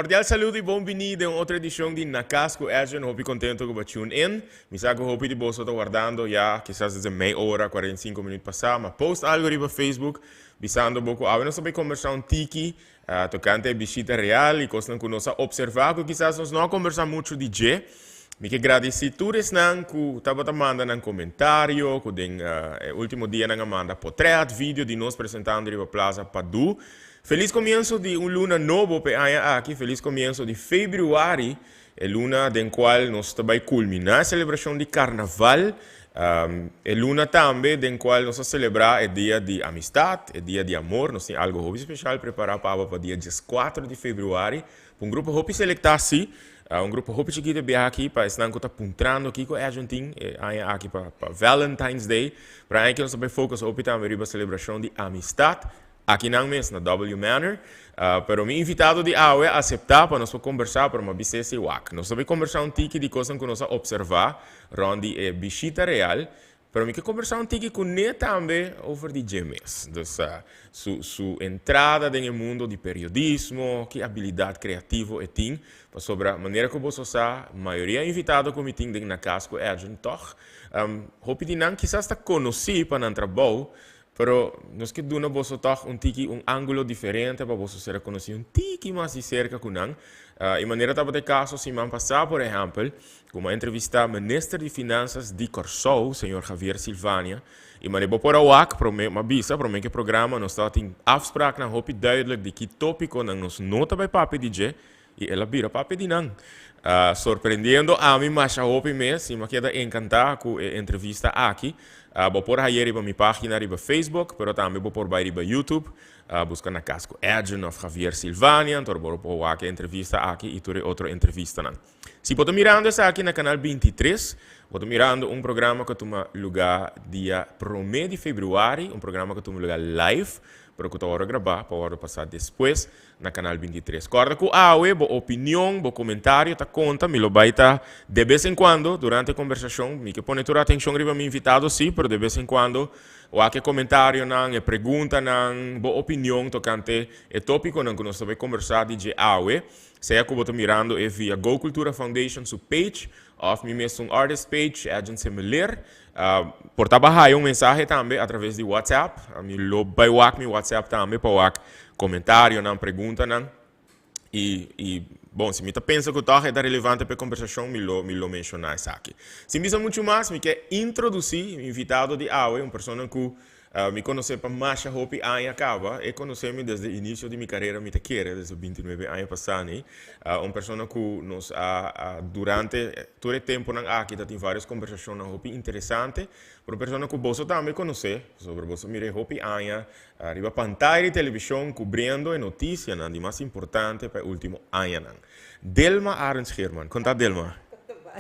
cordial saludo e bem-vindo a outra edição de Nacasco Action. Hope contento que você tune in. Me saco hope de você está guardando já, quizás desde meia hora, 45 minutos passar, mas post algo no Facebook, bisando pouco. Agora nós vamos conversar um tiki, tocante a visita real e coisa que nós observar, que quizás nós não conversar muito de G. Me que agradecitures nang ku tava manda nang comentário, ku den último dia nang manda portrait, vídeo de nós apresentando na Plaza Padu. Feliz comienzo de un luna novo pe aya aqui, feliz comienzo de feveruari, é luna den qual nós vai culminar a celebração de carnaval, é luna também den qual nós celebrar é dia de amistade, é dia de amor, nós temos algo especial preparado para o dia 14 de feveruari, um grupo hopi selectar-se, um grupo hopi chiquito de aqui para estar puntrando aqui com a Argentina, aya aqui para Valentine's Day, para que nós vai focar hopi também riba celebração de amistade. Aqui não mesmo, na W Manor, pero me invitado de AUE a aceitar para nós conversar para uma BCC WAC. Nós vamos conversar um tique de coisas que nós observar, onde é visita real, pero me que conversar um tique com ele também over de GMS. Então, sua entrada no mundo de periodismo, que habilidade criativa tem, sobre a maneira que você usa, a maioria invitado como tem na Casco Agent, toch? Hope de não, quizás está conhecido para não trabalhar, pero nós que duna você toch um ângulo diferente para você ser conhecido um tiki mais de cerca com não e maneira tava de caso se man passar por exemplo como entrevistar ministro de finanças de Corsou senhor Javier Silvania e maneira por awak uma bisa para que programa nós está em afspraak na hope duidelijk de que tópico não nos nota by papi DJ e ela vira papi de não surpreendendo a mim mas a hope mesmo me queda encantar com a entrevista aqui vou pôr aí na minha página no Facebook, mas também vou pôr aí no YouTube, busca na Casco Agent of Javier Silvania, então vou pôr aqui entrevista aqui e outra entrevista. Se você mirando essa aqui no canal 23, vou mirando um programa que toma lugar dia 1 de fevereiro, um programa que toma lugar live, para que eu vou gravar, para passar depois no canal 23. Corda com a boa opinião, bom comentário, tá conta, me lo baita de vez em quando, durante a conversação, me que põe toda a atenção riba me invitado, sim, mas de vez em quando, o aqui comentário, não, e pergunta, não, boa opinião, tocante o tópico, não, que nós vamos conversar de AUE, seja que eu estou mirando é via Go Cultura Foundation, sua page, of mim mesmo um artist page, agência Meler, por trabalhar mensagem também através de WhatsApp, me lo by meu WhatsApp também para comentário, não pergunta, não. Bom, se me pensa que o é relevante para a conversação, me lo mencionar isso aqui. Se me muito mais, me quer introduzir, invitado de AUE, uma pessoa que me conhece para mais hopi anos acaba, e conhece-me desde o início de minha carreira, me quer, desde 29 anos passados, uma pessoa que nos durante todo o tempo aqui tem várias conversações hopi interessantes, para uma pessoa que você também conhece, sobre você mire hopi anos, arriba pantalla de televisão, cobrindo notícias, de mais importante para o último ano. Delma Arends German, conta Delma.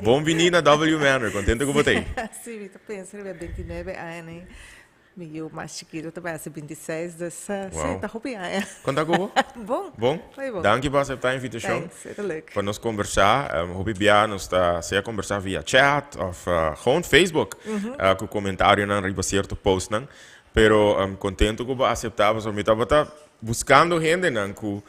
Bom-vindo na W Manor, contente com você? Sim, estou pensando, 29 anos. Meio mais chiquito, também, 26, dessa, tá roubando. Conta com Bom. Bom? Foi bom. Danke por aceitar a invitação. Leuk. Para nós conversar, hobby bia nós está se conversar via chat of gewoon Facebook, com comentário na riba certo post não, pero contento com aceitar, porque me estava buscando gente não, que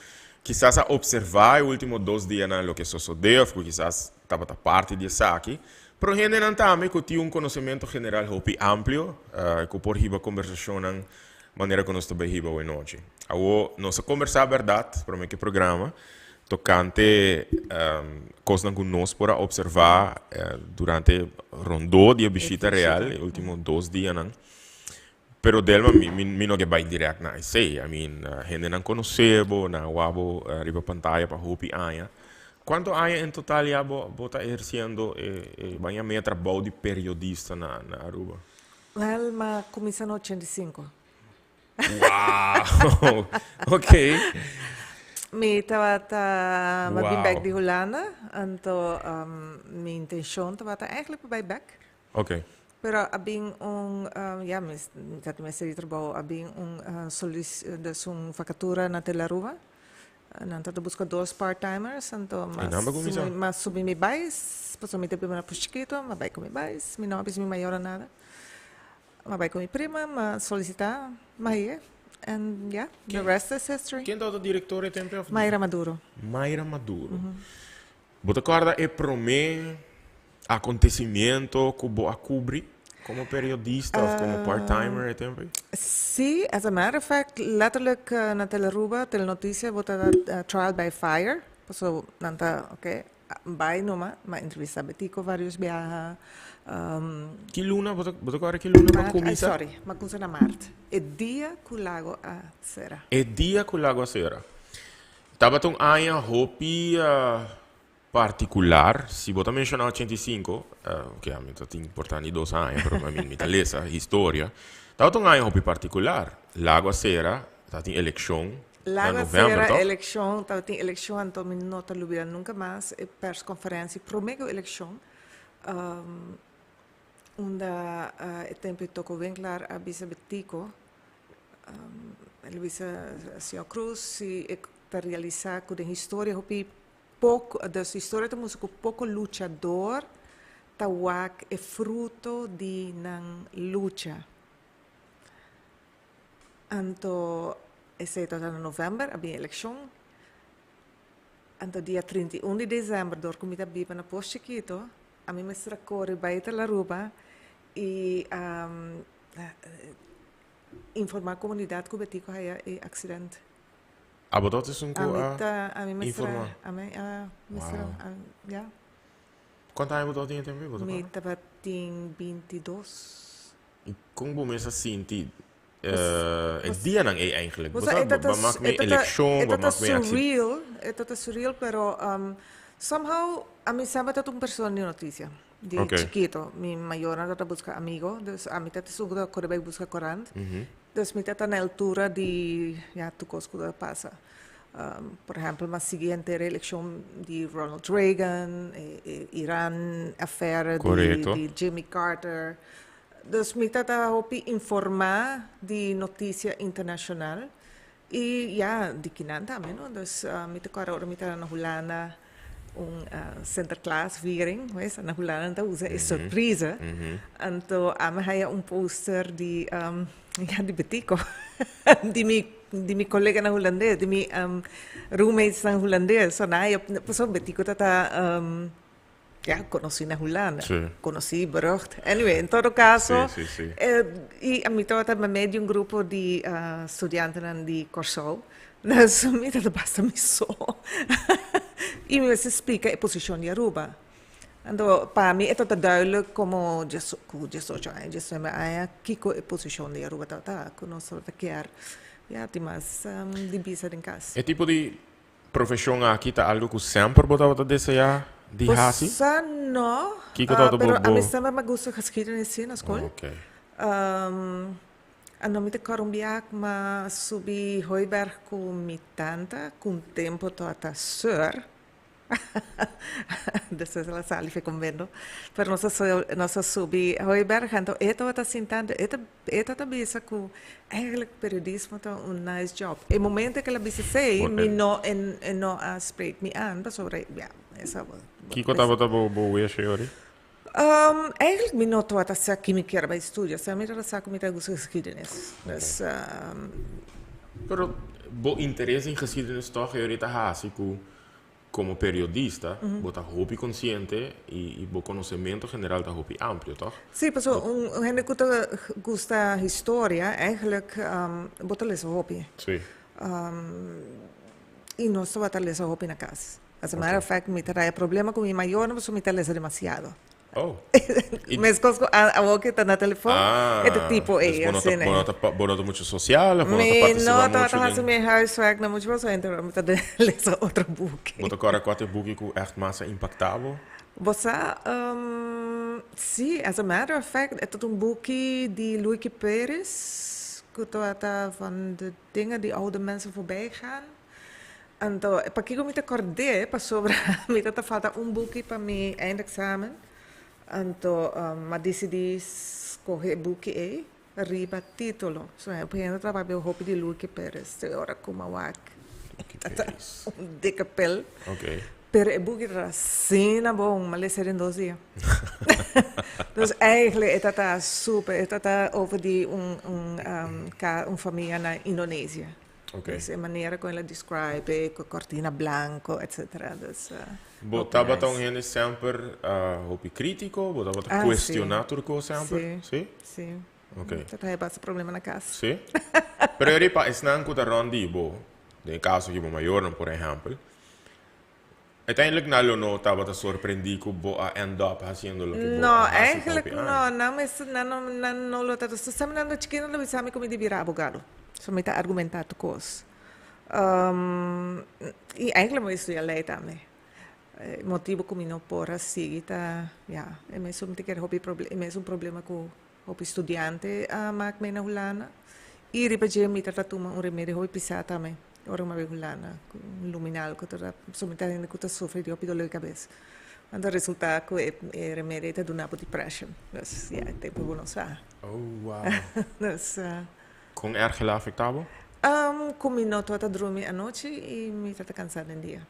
quizás a observar os últimos 2 dias não, o que sucedeu, que quizás estava parte disso aqui. Pero gente não também que tem conhecimento general hopi amplo, que por riba conversação na maneira que nós também riba hoje noite. Nós conversar a verdade para o programa, tocante coisas que nós podemos observar durante rondô de visita real, os últimos 2 dias não. Pero Delma mi não vai direto na sei, gente não conhecebo, na wabo riba pantalla para hopi aya. Quanto anos em total já você está exercendo meu trabalho de periodista na Aruba? Well, mas começou em 85. Uau! Ok. Me estava vim back de Holanda, então minha intenção estava eigenlijk para back. Ok. Pero abing ja, dat me serie trabalho, abing solicitação vacatura na Telaruba. Nanto busco 2 part-timers, então mas subi me bais, passou me tempo na chiquito, mas vai com me bais, me não abis me maior nada. Mas vai com minha prima, mas solicitar, mas And yeah, the rest is history. Quem é o diretor tempo? Mayra Maduro. Mayra Maduro. Você acorda e promete acontecimento que você cobre como periodista ou como part-timer tempo? Sim, as a matter of fact, letterlijk na Teleruba, telenoticia, você trial by fire. So, nanta, okay, by noma, ma entrevista betico vários viaja. Que luna, você agora que luna para começar? Sorry, mas começa na Marte. É dia que o lago a será. É dia que o lago a será. Tava tão aia hopi particular, se você mencionar 85, que a mim é importante 2 anos, para mim me talesa história. Tava tão aia hopi particular, lago a será, tá tem eleição. Lago a será eleição, tá tem eleição, então me não tá lubida nunca mais, é persconferência, prometo eleição. Onde o tempo tocou bem claro a Bisa Betico, a Luisa Sion Cruz, se realizar com a história, pouco, da história da música, pouco lutador, tawak é fruto de nan luta. Então, esse é em novembro, a minha eleição. Então, dia 31 de dezembro, do Comitê Bipa na Posto Chiquito, a mim me corre baita la Ruba e informar a comunidade que o Betico é acidente. A botar isso a mim me informar. Yeah. Quanto anos você tem tempo? Me estava em 22. E como você sente? É dia não é eigenlijk. Você maak me eleição, maak me surreal, é surreal, pero somehow a mim sabe que uma pessoa de notícia. De chiquito, mi maior anda a buscar amigo, dus a mim tá seguro que vai buscar corante. Dus me tá na altura de já tu cosco da passa. Por exemplo, mas seguinte eleição de Ronald Reagan, Irã, affair de Jimmy Carter. Dus me tá hopi informar de notícia internacional e já de que nada também, não? Dus me tá agora me tá na Holanda Sinterklaas viering, weet je, na Holanda usa é surpresa. Então, a minha poster de de Betico, de mi colega na holandês, de mi roommates na holandês. So na pessoa Betico tá conheci na Holanda, conheci berucht. Anyway, em todo caso, e a mim estava meio de grupo de estudantes de Corsol. Dus me dat basta me só. E me explica a posição de Aruba. Então, para mim, é tudo duidelijk como já me que a posição de Aruba tá, que nós só quer, já tem mais de bisa em casa. É tipo de profissão aqui tá algo que sempre botava desejar de hasi? Não. Que tá do pero a mim sempre me gusta geschiedenis na escola. Okay. Ano mi te korumbiak ma subi Heuberg com mi tanta, com tempo to ata sir. Desde la sala fe convendo. Pero nossa subi Heuberg, então eto ata sintando, eto ta bisa ku eigenlijk periodismo ta nice job. E momento que ela bisa sei, mi no no spreek mi aan, sobre ja, essa. Que contava ta bo cheori? Eigenlijk mi noto at sa química bij studio, sa mi rasa com ita gusto geschiedenis. Dus pero bo interesse em geschiedenis toch eurita hasi como periodista, bota hopi consciente e bo conhecimento general da hopi amplo, toch? Sim, pues gente que gusta historia, eigenlijk bota les hopi. Sim. E não só bota les hopi na casa. As a matter of fact, mi trae problema com mi maior, mas mi les demasiado. Oh. Mas conosco a que está na telefone, é do tipo assim, né? Bonota muito social, bonota participa muito. Não, tá meu huiswerk na muito você então, me tá de lezer outro boek. Bota agora quatro boeken que echt massa impactável. Você, sim, as a matter of fact, é todo boek de Luigi Pérez, que tá van de dingen die oude mensen voorbij gaan. Então, para que eu me acordei, para sobre, me tá falta boek para meu eindexamen. Então, ma decidi escolher book arriba título. So, eu ainda trabalho o hobby de Luigi Pérez, agora com a WAC. Dikke pil. Okay. Per e boek er cena bom, maar lees er in dosia. Dus eigenlijk is dat super, is dat over die een familie naar Indonesië. Okay. Dus in maniera come la describe, con cortina blanco, eccetera. Dus, Botava nice. Gente sempre hopi critico, botava questionato sì. sempre? Sì. Sì. Ok. Dat hij pas problema na casa. Sì. Però ripa is nanco da rondi bo, nel caso che maior, por exemplo. Uiteindelijk na lo nota wat sorprendi que bo a end up haciendo lo que bo. No, eigenlijk no, no lo tato. Sto andando chiquino lo bisami come di vira abogado. Sono metà argomentato cos. E eigenlijk mo isto ja lei tame. Motivo come non porra sigita, ja, e me sono te hobby problem, me sono problema con hobby studiante maak me na hulana. E ripaje mi tratuma un remedio hobby pisata me. Ora ma hulana, luminal ko tora somita ne ko ta sofre di opido le cabeça. Ando resulta ko e remedio te duna po depression. Dus ja, tempo buono sa. Oh wow. Dus con erg affectado? Combino toda dormir à noite e me está cansada em dia.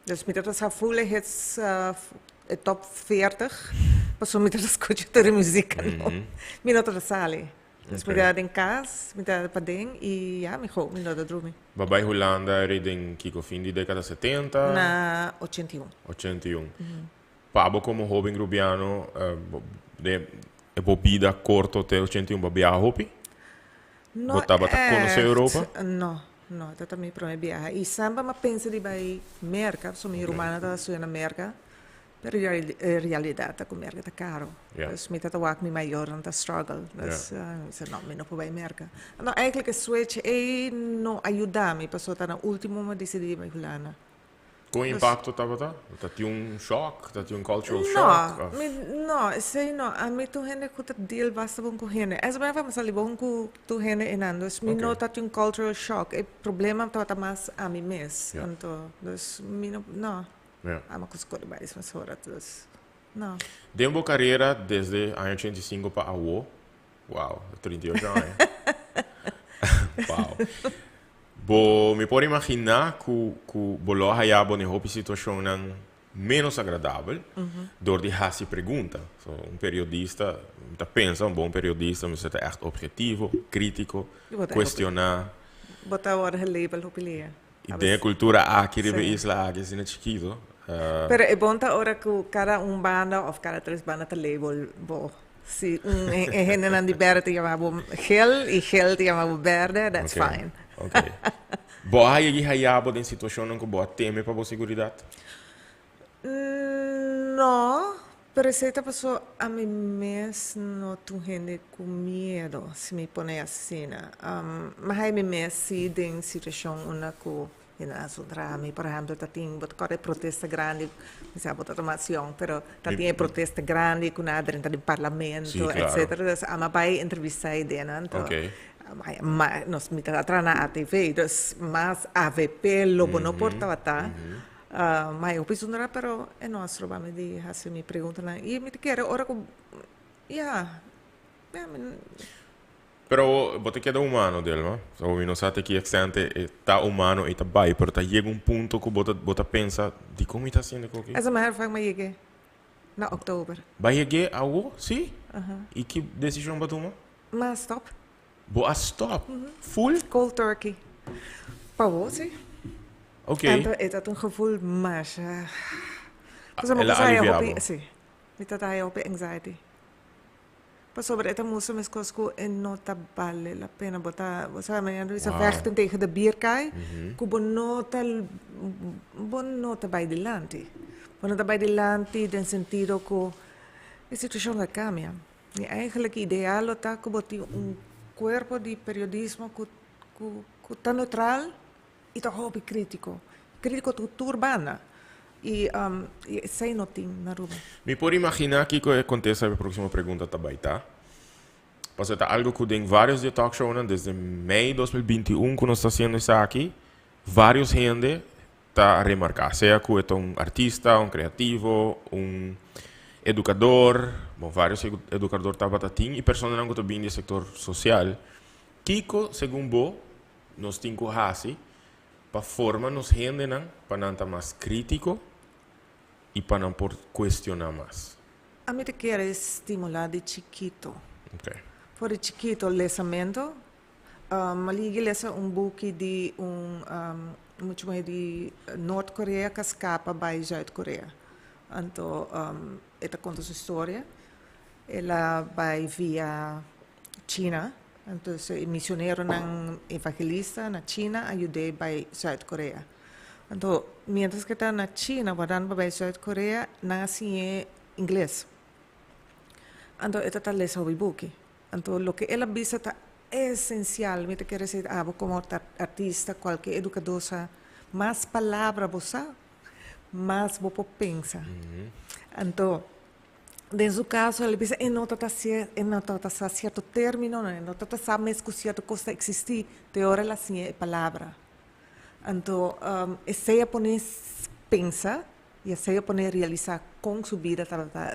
Dus me está full hits top 40. Passou me está escutando música, não. Me não está sali. Dus me está em casa, me está para dentro e ja, me go, me não está dormir. Waarbij Holanda reed Kiko fin di década 70? Na 81. 81. Pabo como hobby grubiano, e bobida corto te 81 babia hobby? No, Botava a conhecer a Europa? No, dat mi prome viaje. E samba ma pensa di vai merca, sono in Romana da su na merca. Per realidad con merca ta caro. Dus mi tata wak mi maior dan ta struggle. Dus se no, mi no po vai merca. No, eigenlijk een switch e no aiutami, passo ta na ultimo ma decidi vai hulana. Com impacto estava tá? Tinha um choque, tinha um cultural shock. No, sei no, a mim tu hene ku ta deal basta bom ku hene. Es bem vamos ali bom ku tu hene enando. Mi no ta tinha um cultural shock. E problema tá mais a mim mes. Então, dus mi no. Ama ku escolher mais mas hora dus. No. Deu uma carreira desde ano 85 para a UO. Uau, 38 anos. Uau. Bo, me pode imaginar que bolo hayabo ne hopi situação menos agradável door die hasi pergunta. So, periodista, tá pensa, bom periodista, mas é echt objetivo, crítico, questionar. Botar hora label hopi lia. E tem a cultura aqui ribe isla aqui sine chiquito. Pero é bom tá hora que cada banda of cada 3 banda te label bo. Si gente nan di verde te chamava gel e gel te chamava verde, that's fine. Ok. Boa aí hayabo den situação não que boa teme para boa segurança? No, pero se te passou a mim mesmo tu gente com medo se me põe assim, mas aí me mesmo den situação uma que Inasondrami, por exemplo, tating bot corre protesta grande, mi sa bot automazione, però tating protesta grandi con dentro del Parlamento, sì, eccetera. Dus ama bai intervistai denanto. Okay. Ma nos mi trana a TV, dus mas AVP lo bono portava ta. Ma io bisogna però è nostro, ma mi di se mi preguntano, io mi chiede ora Pero bote queda umano del, no? So mi non sate chi exante e ta umano e ta bai, pero ta llega un punto que bota pensa di come sta haciendo coque. As a matter of fact, ma llegué na oktober. Vai llegué a o? Sì? E que decisão batuma? Ma stop. Boa stop. Full? Cold turkey. Pa sim. Ok. En is dat een gevoel, maar ela aliviava. Sì. Mi tata op anxiety. Maar sobre esta moesten met Costco en nota vale la pena botar, você vai mandando isso vechten tegen de bierkai, que bonota bij de landi, bonota bij de landi, den sentido que a situação da cambia. E eigenlijk ideal é que boti corpo de periodismo que tá neutral e tá hobby crítico cultura urbana. E sei notim na rua. Me pode imaginar que acontece a próxima pergunta também, tá? Porque é algo que tem vários de talk shows desde maio de 2021 que nós está fazendo isso aqui. Vários gente está a remarcar, seja que é um artista, um criativo, um educador, bom, vários educadores estão batatinho e pessoas que estão vindo do setor social. Kiko, segundo nós temos que fazer para formar nos gente para não estar mais crítico e para não por questionar mais. A mim te quer estimular de chiquito. Ok. Por de chiquito, lesamento. Maligi lesa boek de muito mais de Noord-Korea que escapa para Zuid-Korea. Então, ela conta sua história. Ela vai via China. Então, missionário não evangelista na China, ajudei para Zuid-Korea. Então, mientras que está na China, guardando para Zuid-Korea, não assim inglês. Então, ela está lendo o book. Então, o que ela visa está essencial. Me quer dizer, como artista, qualquer educador, mais palavras você, mais você pensa. Então, nesse caso, ele pensa, não está certo término, não está sabendo que certa coisa existir, teoria ela sim é palavra. Então, essa poner pensa e essa poner realizar com sua vida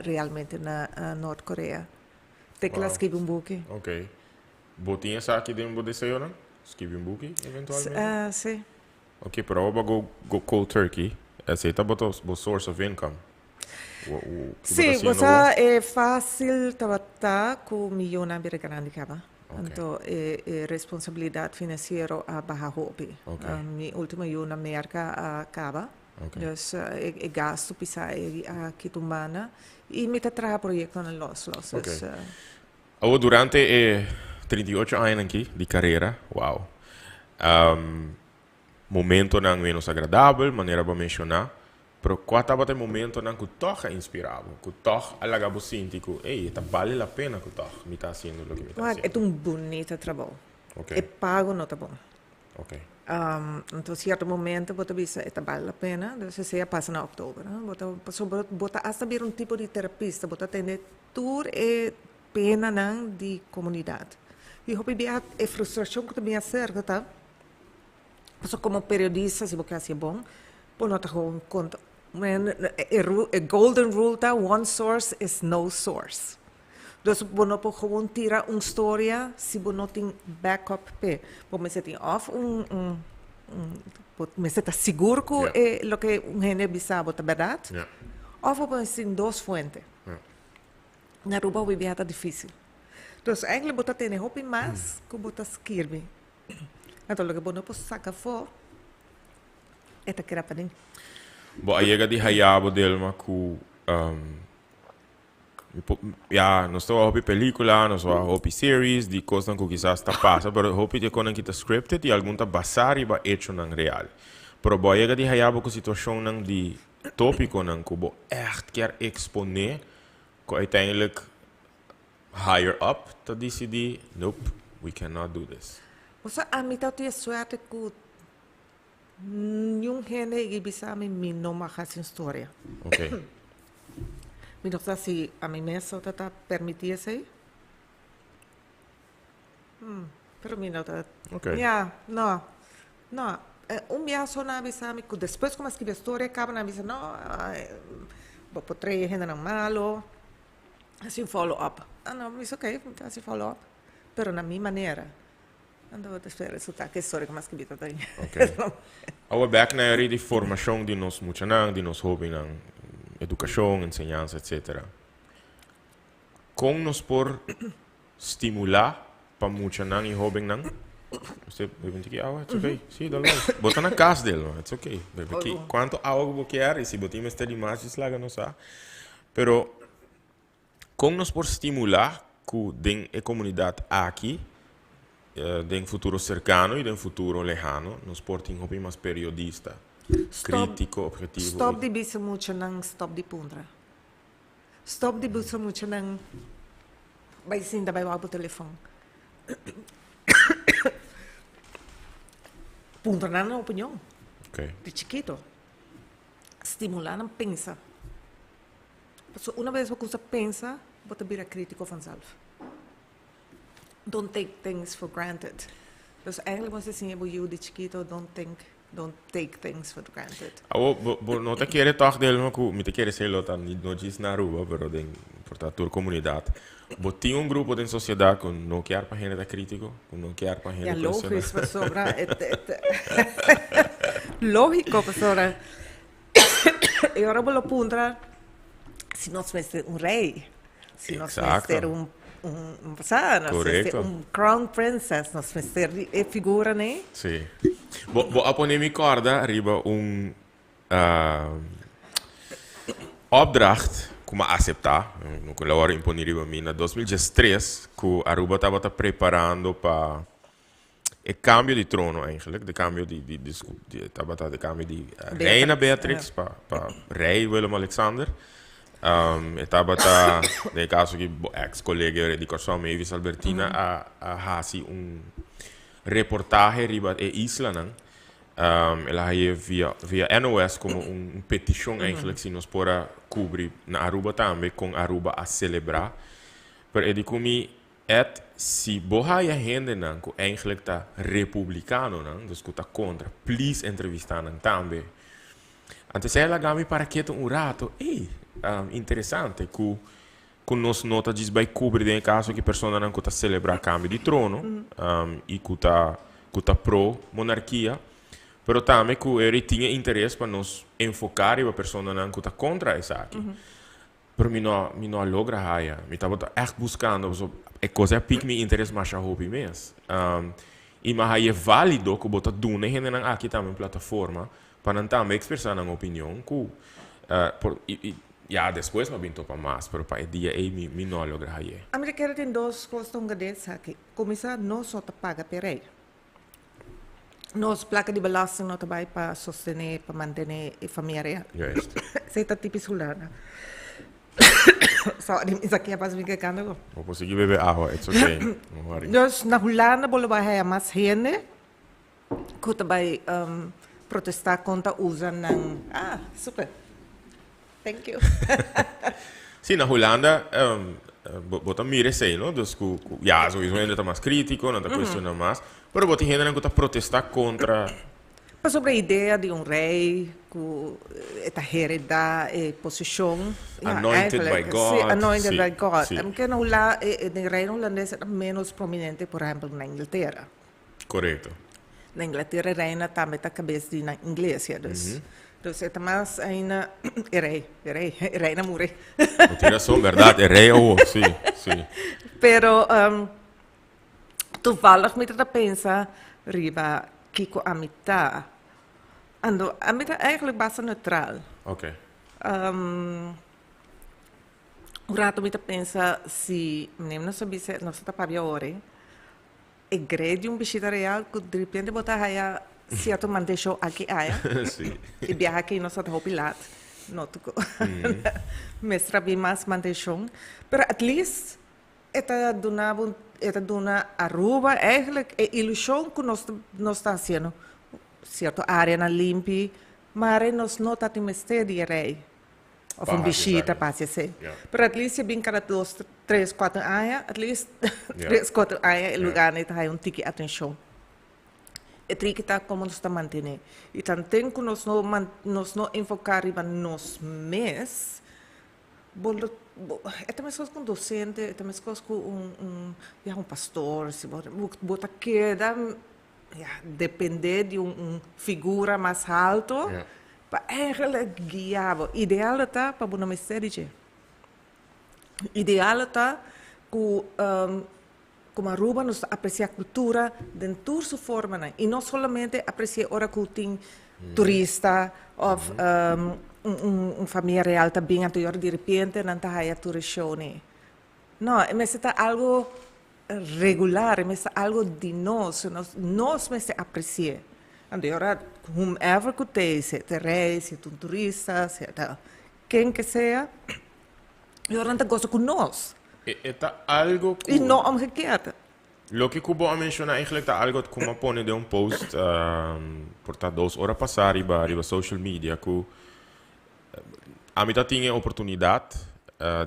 realmente na Norte-Coreia. Tem que ela escrever book. Ok. Botinha sabe que tem desejo, não? Escrever book, eventualmente? Sim. Ok, pero eu vou go cold turkey. Essa tá botou source of income. Sim, você é fácil trabalhar com milhões de americanos. Então, responsabilidade financeira a barra hobby. Minha última ano na América acaba. Então, é gasto pisar aqui humana e me trabalha projeto na Los. Durante 38 anos aqui de carreira, wow. Momento não menos agradável, maneira para mencionar. Pero qual estava o momento não que toca inspirado, que toca alagabo sintico, tá vale a pena que toca me está fazendo o que me está fazendo. É bonito trabalho. É pago não tá bom. Ok. Então, certo momento, você diz, vale a pena, então, se passa na outubro. Você hasta vir tipo de terapista, você tem tudo é pena de comunidade. E eu a frustração que também é certa, tá? Porque como periodista, se você é bom, você não tem conta. A golden rule, tá? One source is no source. Então, você não pode gewoon tirar uma história se você não tem backup. Você tem off você está seguro que o que um gente bisabo é verdade? Ou você tem duas fontes. Na Aruba, o viajar é difícil. Então, eigenlijk você tem roupa mais que você escreve. Então, o que você pode sacar fora é que era para dentro. Bom, aí chega de Hayabo Delma com não estou a roupa película, não estou a roupa series, de coisas que quizás está passa, mas roupa de quando está scripted e algum está basado e vai hecho na real. Pero bom, chega de Hayabo com situação de tópico que você echt quer exponer, que uiteindelijk higher up te decidir, nope, we cannot do this. Você a mim tá tia sorte que nenhum gente que bisa me não marca história. Ok. Me não sei se a mim mesmo tá permitir isso aí. Pero me não tá. Ok. Não. Dia só na bisa me que depois como escrever história acaba na bisa não, vou poder gente não malo. Assim follow up. Não, isso ok, assim follow up. Pero na minha maneira. Então, eu espero resultar que história que mais que bita tem. Ok. Agora, back na área de formação de nós muitos de nós hobby na educação, ensinança, etc. Como nós por estimular para muitos e hobby não? Você vai que água? It's ok. Sim, dá logo. Bota na casa dele, it's ok. Quanto água você quer, e se botar mais de imagens, lá não sabe. Pero, como nós por estimular que tem a comunidade aqui, de futuro cercano e de futuro lejano, nos portem hobby mais periodista, crítico, objetivo. Stop de bisa muito nang stop de pundra. Stop de bisa muito nang vai sim da vai o telefone. Pundra na opinião. Okay. De chiquito. Estimular não pensa. Porque uma vez que você pensa, você vira crítico vanzelf. Don't take things for granted. Dus eigenlijk was het in je de chiquito, don't take things for granted. Não te quero toch dele, mas me te quero ser lota não diz na rua, pero den portator comunidade. Botinha grupo da sociedade que não quer para gente da crítico, que não quer para gente. Ja, logisch, maar sobra. Lógico, professora. E ora voglio puntare se nós fosse um rei, se nós fosse un crown princess, nós fosse a figura, né? Sì. A poner mi corda riba opdracht como aceitar, no que ela imponeriva a mim na 2013, que a Aruba estava preparando para o cambio de trono, eigenlijk, de cambio de cambio de Reina Beatrix para Rei Willem Alexander. Estava nel caso che ex collega di Corso Mavis Albertina a hasi reportage riba e isla nan. Ela ia via NOS como petição eigenlijk se nos pora cobrir na Aruba também com Aruba a celebrar. Per e di come si boha ya gente nan ko eigenlijk ta republicano nan, dus ko ta contra, please entrevistar nan também. Antes ela gami para quieto rato, interessante que nos nota diz vai cobrir nel caso che persona nan ko ta celebrar cambio di trono, e ko ta pro monarquia. Pero também que ele tinha interesse para nos enfocar e a pessoa não está contra isso aqui. Pero me não logra haya. Me estava echt buscando é coisa que me interessa mais a hobby mesmo. E mas é válido que bota dune gente não aqui também plataforma para não também expressar uma opinião que ja depois me binto para mais, pero para dia me não logra haya. A mim quero ter duas coisas tão grandes aqui. Começar não só te paga per aí. Nós placa de belasting não trabalha para sostener, para manter a família. Juist. Você está típico sulana. Sorry, isso aqui é para me cantando. Vou conseguir beber água, it's okay. Dus na Holanda bolo vai mais gente que também protestar contra usa ng super. Thank you. Sim, na Holanda bota mire sei, no? Dus ja, sowieso ainda está mais crítico, não está questionando mais. Pero bota gente não está protestar contra. Mas sobre a ideia de rei que está heredar a posição. Anointed by God. Sim, anointed by God. Sim. Porque no reino holandês é menos prominente, por exemplo, na Inglaterra. Correto. Na Inglaterra, a reina também está a cabeça de na igreja. Dus é mais ainda reina morre. Tira só, verdade, é rei ou sim. Pero toevallig met het pensa riba kiko a mitad. Ando a mitad eigenlijk basta neutral. Ok. Um rato met pensa si nem não sabe se não está para ore. E grede bichita real que de repente botar aí se a tomar deixou aqui aí. Sim. E viaja aqui não está hopilat. Não tu. Mestra bem mais mandeixou. Pero at least eta dona Aruba eigenlijk é ilusão que nós está fazendo certa área na limpi, mas nós não está tendo de rei ou bichita passa assim. Pero at least bem cada 2, 3, 4 anos, at least 3, 4 anos lugar não está tiki atenção. É tricky tá como nós está mantendo. E tanto que nós não enfocar em nós mesmos. É também coisa com docente, é também coisa com um pastor, se bota queda, depender de figura mais alto, para eigenlijk guiar. Ideal está para o ministério. Ideal está como Aruba nos aprecia a cultura dentro sua forma, né? E não somente aprecia ora cultura turista ou família real também anterior de repente não está aí a turistone. Não, mas está algo regular, mas algo de nós mas aprecia. Anterior, whomever que te, se é rei, se é turista, se é quem que seja, eu não gosto com nós. Está algo e não omgekeerd. Lo que Cubo menciona eigenlijk está algo como pone de post por 2 horas passar riba social media que a mim tinha oportunidade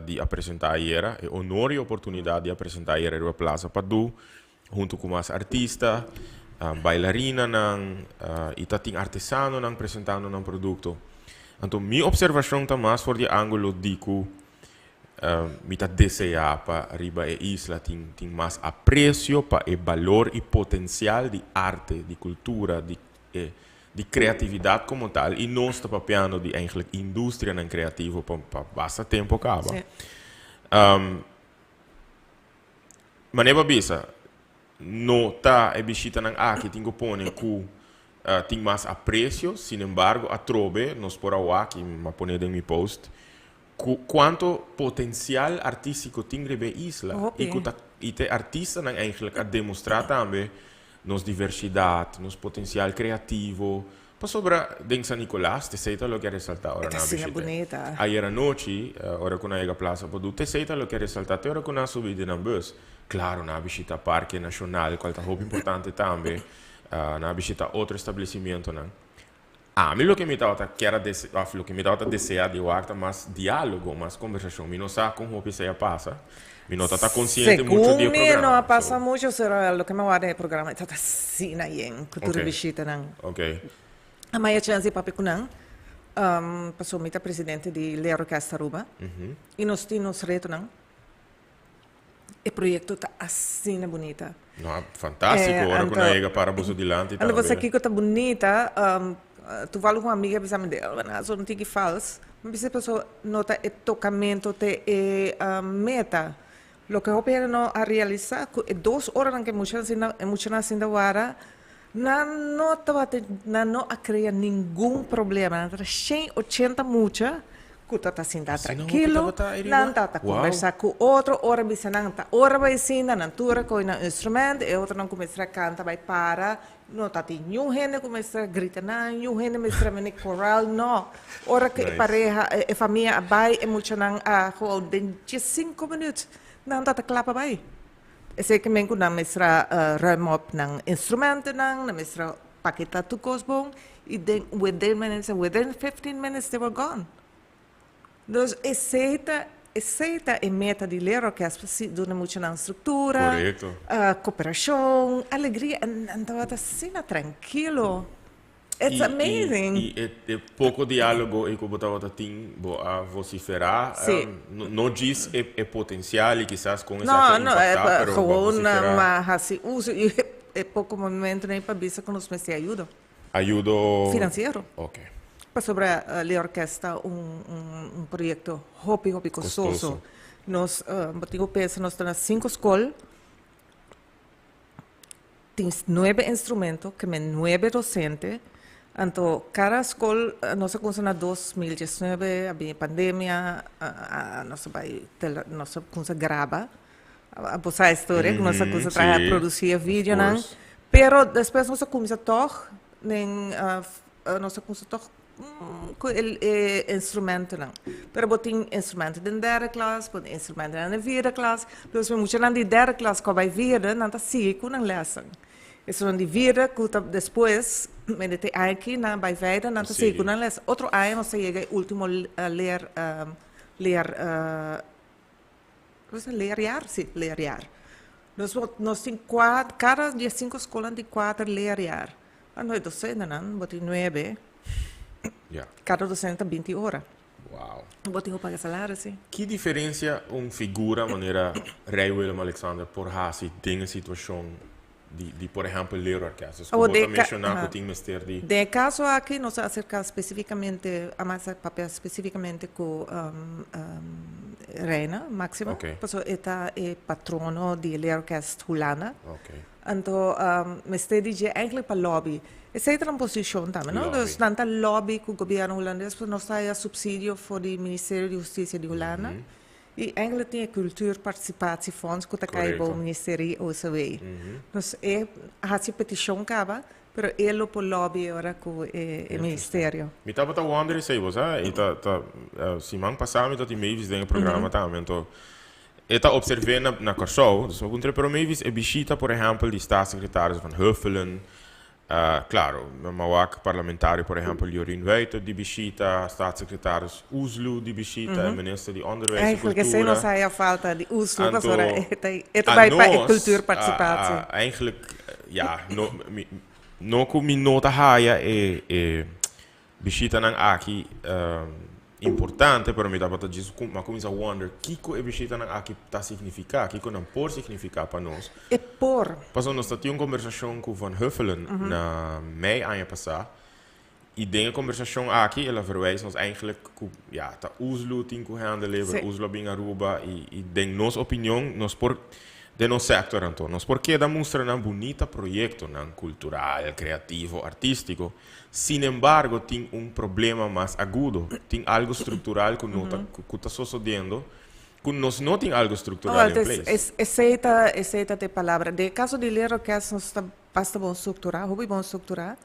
de apresentar era e honor e oportunidade de apresentar era na Plaza Padu junto com as artistas, bailarina e tinha artesano apresentando um produto. Então minha observação está mais por de ângulo de que mita deseja para riba e isla tem mais apreço para o valor e potencial de arte, de cultura, de criatividade como tal e nós estamos papiando de eigenlijk indústria não criativo para bastante tempo acaba. Mas neba bisa, no tá e bichita nang aqui tingo pone ku tem mais aprecio, sin embargo a trobe nos por aqui, ma pone em mi post, quanto potencial artístico tem rebe isla e te artista nang eigenlijk a demonstrar também nos diversidade, nos potencial criativo. Para sobra de San Nicolás, te sei lo que resalta ora na bonita. Ayer anoche, ora con a plaza Podu, te sei lo que resalta, ora con a subida na bus. Claro, na visita Parque Nacional, qual è molto importante também, na visita outro estabelecimento, não. Me lo que me estava lo que me estava desejar de guardar mais diálogo, mais conversação, me não sabe como o que se passa. Mi nota está consciente mucho del programa. No pasa mucho, pero lo que me guarda el programa está así na yen, cultura visita nang. Okay. A maya chance papi kunang, pasó mita presidente de la Orquesta Aruba, y nos reto nang. El proyecto está así na bonita. No, fantástico, ora con a ega para boso dilante também. Você aqui que está bonita, tu fala com uma amiga, bisa me dela, na so não tem que fals, mas bisa pessoa nota o tocamento te meta. Lo que eu não a realizar, é 2 horas que muitas assim da hora, não a criar nenhum problema, não 180 mucha, que está sentado tranquilo, não está conversar com outro, hora bisa não está, hora vai sim, não tura com um instrumento, e outra não começa a cantar, vai para, não está tem nenhum gente começa a gritar, nenhum gente começa a menir coral, não, hora que pareja, a família vai, e muitas não a de 5 minutos. Não está clapa bem. É sei que mengo na mestra run up ng instrumento na mestra pakita tu bom e then within 15 minutes they were gone. Dus aceita a meta de ler que as pessoas dão muito na estrutura, cooperação, alegria, então está assim tranquilo. It's amazing. E pouco diálogo e como estava a vociferar, não diz é potencial e quizás com essa não é gewoon mas assim uso e é pouco momento nem para bisa que nos me ajuda. Ajuda financeiro. Okay. Para sobre a orquestra projeto hobby custoso. Nós botigo pensa nós temos 5 escolas. Temos 9 instrumentos, que 9 docentes. Então, cada escola, nós começamos em 2019, havia pandemia, nós começamos a gravar, a botar a história, nós começamos a produzir vídeo, mas depois nós começamos a tocar, nós começamos a tocar com o instrumento. Mas botem instrumento de 3ª classe, botem instrumento de 4ª classe, então, se muito na 3ª classe que vai vir, não está sigo na lesson. Isso não devia que depois medite aqui na vai ver não está sigo na lesson. Outro ano nós chega último leerjaar. Nós temos cada dia 5 escolas de 4 leerjaar. Nós docentes não, botem 9. Cada docente 20 horas. Uau. Botem o pagar salário, sim. Que diferença figura maneira Rei Willem Alexander por hasi dinge situação de por exemplo ler orquestras como você mencionou que tem mister de caso aqui nós acerca especificamente a mais papel especificamente com Reina Máxima porque é patrono de ler orquestra Hulana então mister DJ eigenlijk para lobby essa é a posição também não dus tanta lobby com o governo holandês porque nós temos subsídio para o Ministério de Justiça de Holanda e eigenlijk tem cultuur participatiefonds que está o Ministério OCW. Nós essa petição acaba, mas ele por lobby agora com o Ministério. Me estava wondering se você, semana passada eu tive meio de programa também, então eu observei na Corsou, então eu pero meio é visita, por exemplo, de staatssecretários van Huffelen. Claro, Mawak parlamentário, por exemplo, Jorin Weiter de visita, staatssecretaris Oesloe de visita, minister de Onderwijs en Cultuur. Eigenlijk não sai a falta de Oesloe, mas ora é também para cultuurparticipatie. Eigenlijk, ja, no como nota haia é visita nang aqui importante, pero me dá para dizer, mas começa a wonder, kiko é visita nang aqui tá significar, kiko não por significar para nós. É por. Passou nós tivemos uma conversação com Van Huffelen na mei ano passado de conversação aqui, ela verwijst ons eigenlijk, ja, ta Oslo tinko handelen, Oslo bem Aruba, e de nos opinião, nos por de nos sector anto, nos porque da mostra um bonita projeto, cultural, criativo, artístico. Sin embargo, tem problema mais agudo, tem algo estrutural que não está sucedendo, que nós não tem algo estrutural em place. Aceita a palavra. De caso de ler que nós está basta bom estruturar, bom estruturar.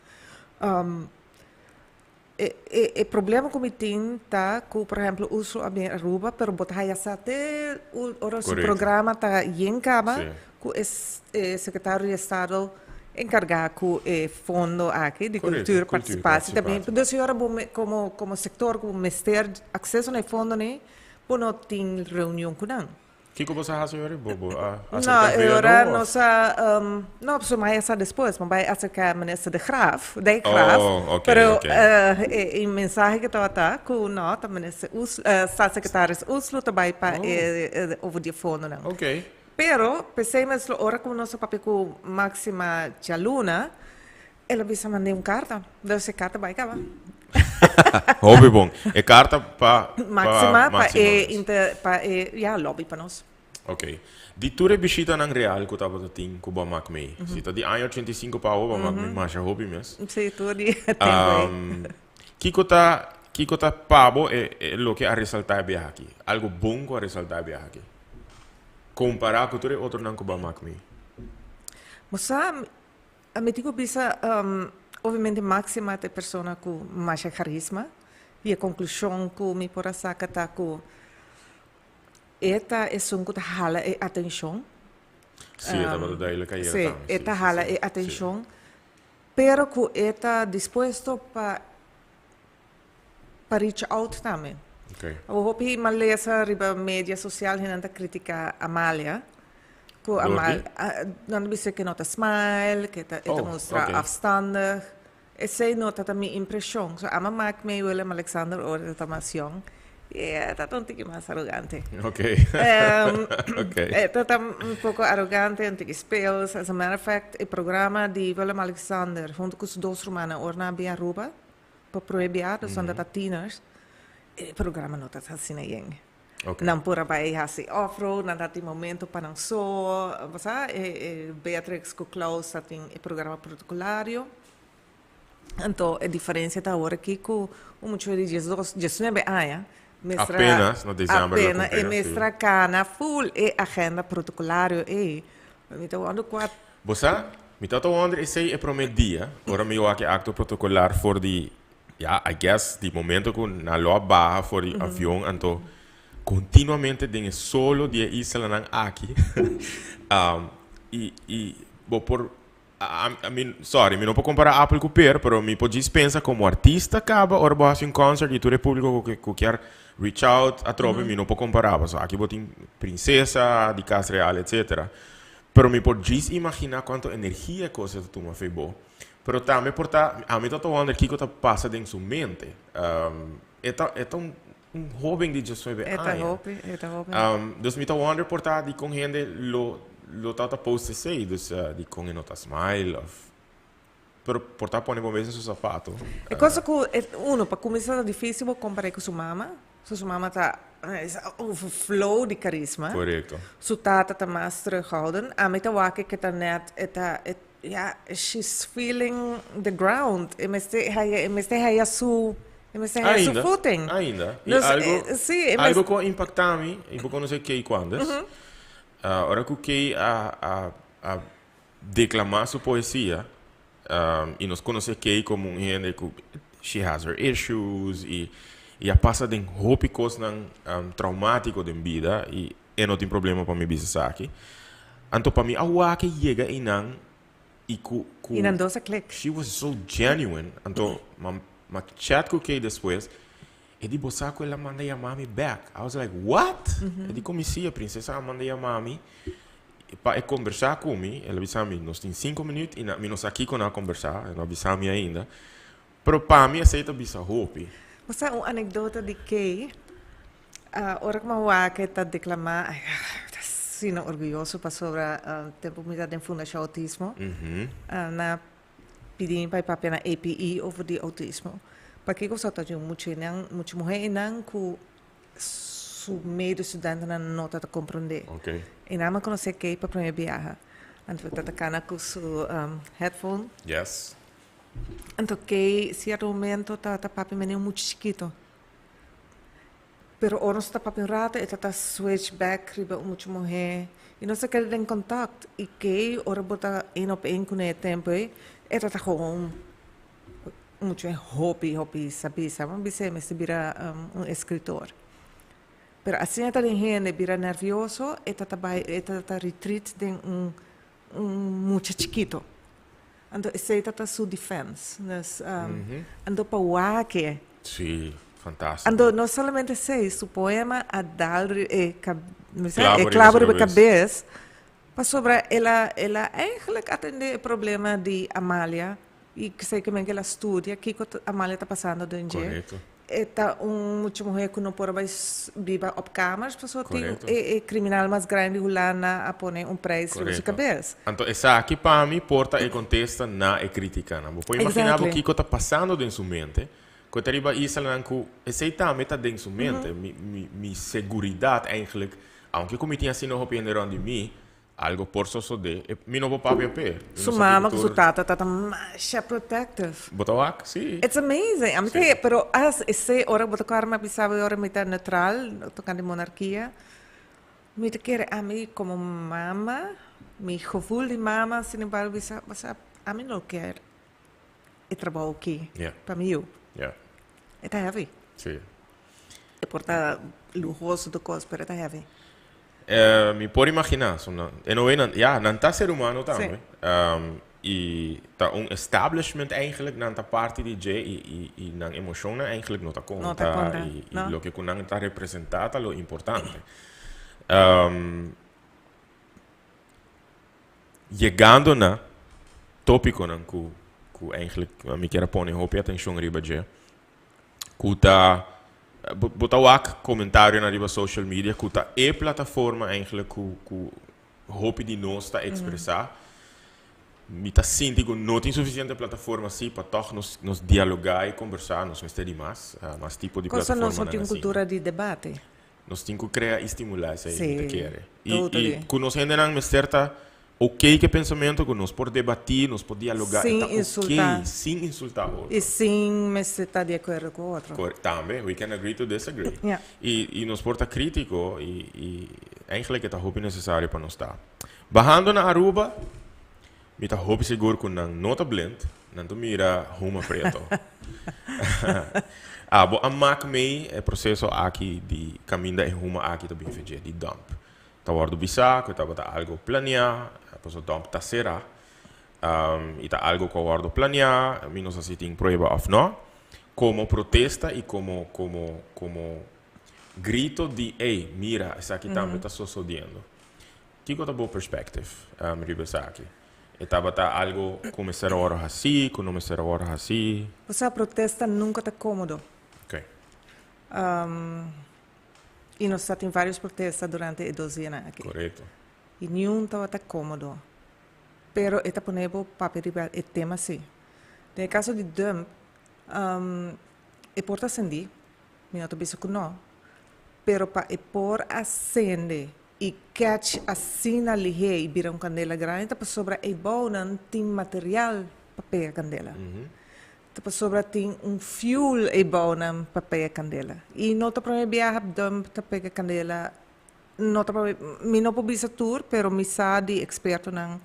O problema que tem tá que, por exemplo, uso a minha Aruba, pero botar até o programa tá em caba, que o secretário de Estado encargar com o fundo aqui de cultura participação também. Então, a senhora como setor, como ministério, acesso ao fundo né, por não ter reunião com não. O que você faz, senhora? Não, agora nós não precisamos mais depois, mas vai acercar a ministra de Graaf, pero em mensagem que estava com nota, a ministra staatssecretaris Oslo também para over die fundo não. Ok. Pero pensemos agora como nosso papel com Máxima Chaluna, ela precisa mandar carta, deve ser carta vai acabar. Hobby bom. É carta para Máxima para lobby para nós. Ok. Di ture bisita nang real ko tapos ting ko ba mak me. Sita di año 85 pa o ba mak me masha hobby mes. Sim, tu di. Kiko ta pabo é lo que a resaltar bia aqui. Algo bom ko a resaltar bia aqui. Comparar com ture outro nang ko ba mak me. Moça, a me digo bisa obviamente máxima de persona com mais carisma e a conclusão que me por saca tá com eta é um que hala a atenção. Sim, estava daí ele caía. Sim, eta hala a atenção, pero que eta disposto para reach out também. Okay. Eu hopi malesa riba mídia social hinanta critica Amália. Que Amália não bisa que nota smile, que eta mostra afstandig. Essa nota também impressão. So ama maak me Willem Alexander or eta mais young. Está um pouco mais arrogante. Ok. Está um pouco arrogante, um pouco spels. As a matter of fact, o programa de Willem Alexander, junto com os dois romanos, orna bem Aruba, para proibir, são da tieners. O programa não está assim ainda. Não por aí assim off-road, não tem momento para não só, Beatrix com Klaus tem o programa protocolario. Então, a diferença está agora aqui com o muito de 19 anos. Apenas no dezembro. Apenas, e mestra cana full e agenda protocolario e me tô andando quatro. Você, me tô andando esse é promedia. Agora me eu aqui acto protocolar for the, I guess, the momento que na loa barra for the avião, então continuamente tem solo de isla nang aqui. Por I mean, sorry, mi non può comparare Apple con Per, però mi può dispensa come artista acaba, ora può fare un concert di tutto il pubblico che chiar reach out a troppe, mi non può comparare, so, aquí botin princesa, di casa reale, eccetera. Però mi può già immaginare quanto energia cosa tu mi fai bo. Però también porta, a me tutto wonder che cosa passa in sua mente. È un hobby di giusto bene. È hobby. Dus mi to wonder porta di con gente lo tata post sei, dus di con nota smile of però portar pone bom mesmo seu sapato. É coisa que uno para começar é difícil comparar com sua mama. Sua mama tá overflow de carisma. Correto. Sua tata tá mais terughouden. A meta wake que tá net she's feeling the ground. E meste haya su footing. Ainda. Dus, algo que impacta me, e vou conhecer que quando. Ora que a declamar sua poesia e nos conhecer que como um gente que she has her issues e a passa de roupa coisas traumático de vida e não tem problema para me business aqui. Então para mim a que chega e não dosa click. She was so genuine. Então ma chat com que depois e di bosaco ela manda a mami back. I was like, what? E di comisia a princesa manda a mami para conversar comigo. Ela disse a mim, nós temos 5 minutos e nós aqui com ela conversar. Ela disse a mim ainda. Pero para mim aceita bisa roupa. Você uma anedota de que ora que uma que está declamar, sino orgulhoso para sobre tempo me da fundação autismo. Na pedir para papai na API over de autismo. Porque eu só estou dizendo muito mulher não que su meio estudante não está a compreender. Ok. E não me conhece que para primeira viagem. Então eu estou com su headphone. Yes. Então que certo momento tá papai menino muito chiquito. Pero ora está papai rato e tá switch back riba muito mulher. E nós queremos em contato e que ora bota op com o tempo e tá gewoon muito hobby sabe me se vira escritor. Pero assim tá de gente vira nervioso e tá retreat de muito chiquito. Então esse tá su defense. Nas ando para waque. Sim, fantástico. Ando não somente sei su poema a dar clavo de cabeça. Mas sobre ela eigenlijk atende o problema de Amália e que sei que ela estuda que a Amália está passando do dia. Está muito mulher que não pode mais viver op kamers, pessoa tem criminal mais grande lá a pôr preço na sua cabeça. Então essa aqui para mim porta e contesta na e critica. Não pode imaginar o que está passando dentro sua mente. Quando arriba isso lá que esse também está dentro sua mente, mi segurança eigenlijk, aunque como tinha assim no opinião de mim, algo por so de, mi não vou pagar per. Sua mama que sua tata tá mais protective. Botawak, sim. It's amazing. I'm saying, pero as esse ora botar karma bisaba ora mita neutral, tocando monarquia. Me te quer a mim como mama, mi gevoel de mama, sin embargo, bisa a mim não quer. E trabalho aqui. Para mim. It's heavy. Sim. E porta lujoso de coisas, pero it's heavy. Mi può immaginare, non è ser umano também. E tá establishment eigenlijk na parte di J e na emozione eigenlijk non ta conta e lo che con sta rappresentata lo importante. Llegando na tópico nan ku eigenlijk mi chiara pone hopi attenzione riba J. Kuta botawak comentário na riba social media kuta plataforma eigenlijk ku hopi di nos ta expressar. Mi ta sinti que não tem suficiente plataforma assim para toch nos dialogar e conversar, nos mester mais tipo de cosa plataforma. Cosa não tem cultura de debate? Nós temos que criar e estimular isso aí, que quer. E com nós ainda não certa que pensamento que nós por debater, nós por dialogar, sem insultar o outro. E sem estar de acordo com o outro. Também, we can agree to disagree. E nós porta crítico e eigenlijk é o necessário para nós estar. Bajando na Aruba, mi ta hopi seguro con nang nota blend, nang tu mira huma preto. Bo amak mei é processo aqui de caminho e huma aqui to bem feito de dump. Ta wardo bisa, que ta bota algo planear, posso dump ta será. E ta algo que wardo planear, mi nos assim prueba of no, como protesta e como grito de ei, mira, essa aqui também tá sucedendo. Que coisa boa perspective, ribesa aqui. Estava algo começar a hora assim, começar a hora assim. Você protesta nunca está cômodo. Ok. E nós temos vários protestos durante 12 anos aqui. Correto. E nenhum estava cômodo. Pero está ponendo papel e tema sim. No caso de dump, é por acender, me não estou que não. Pero para por acender e catch assim na lihe e vira candela grande, para sobra e bom não tem material para pegar candela. Para sobra tem fuel e bom não para pegar candela. E não está para viajar para pegar candela. Não está para mim não pode ser tour, pero me sabe experto não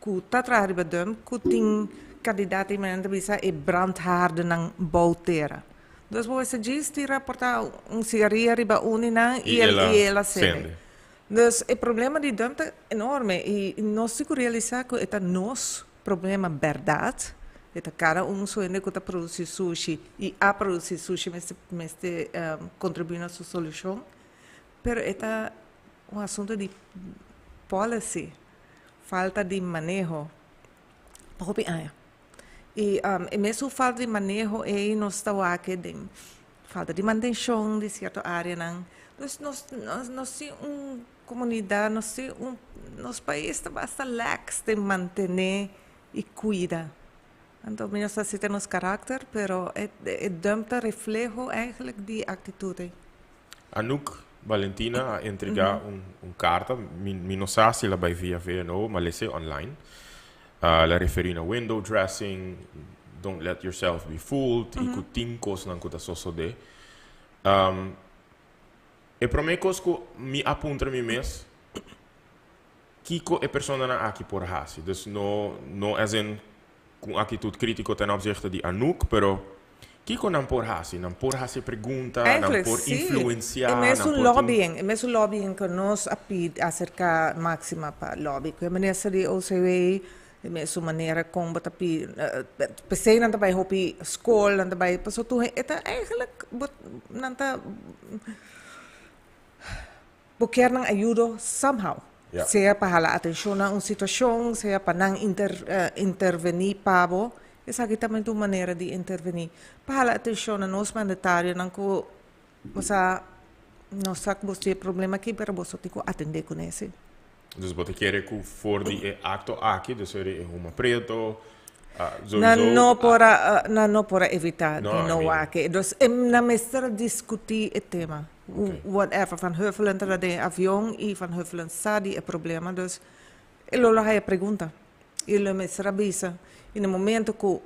que está trabalhando para dump, que tem candidato em bisa e brandharde não boutera. Dus você diz tira portar cigarrillo riba unina e ela acende. Dus o problema de dump é enorme e nós temos que realizar que é nosso problema verdade. É cada suene que está produzindo sushi e a produzir sushi mas contribui na sua solução. Pero é assunto de policy, falta de manejo. E mesmo falta de manejo é nós estamos aqui de falta de manutenção de certa área. Nós temos comunidade, nosso país está bastante lax de manter e cuidar. Então, menos assim temos caráter, pero é dumta reflejo eigenlijk die atitude. Anouk Valentina a entregar carta, mi non sa se la vai via VNO, ma le sei online. La referina a window dressing, don't let yourself be fooled, i kuting kos nan kuta sosode. E pro me cosco mi appuntra mi mes, Kiko é persona na aqui por hasi. Dus no as in com atitude critico ten opzichte di Anouk, pero Kiko não por hasi pergunta, não por influenciar. É mesmo lobbying que nós apid acerca máxima para lobby. Que maneira de OCW, é mesmo maneira como tapi PC não vai hopi escola, não vai passou tu é eigenlijk não tá porque não ajuda somehow. Yeah. Seja para dar atenção a uma situação, seja para não intervenir para essa aqui também é uma maneira de intervenir. Para dar atenção a nós mandatários, não que você não sabe que você tem problema aqui, mas você tem que atender com isso. Dus wat ik quer que voor die acto aqui, dus er é uma preto, não para evitar não aqui. Dus na mestra discutir o tema. Okay. Whatever, van Huffelen naar de avião e van Huffelen sabe o problema, dus ele lá pergunta, ele me avisa, e no momento que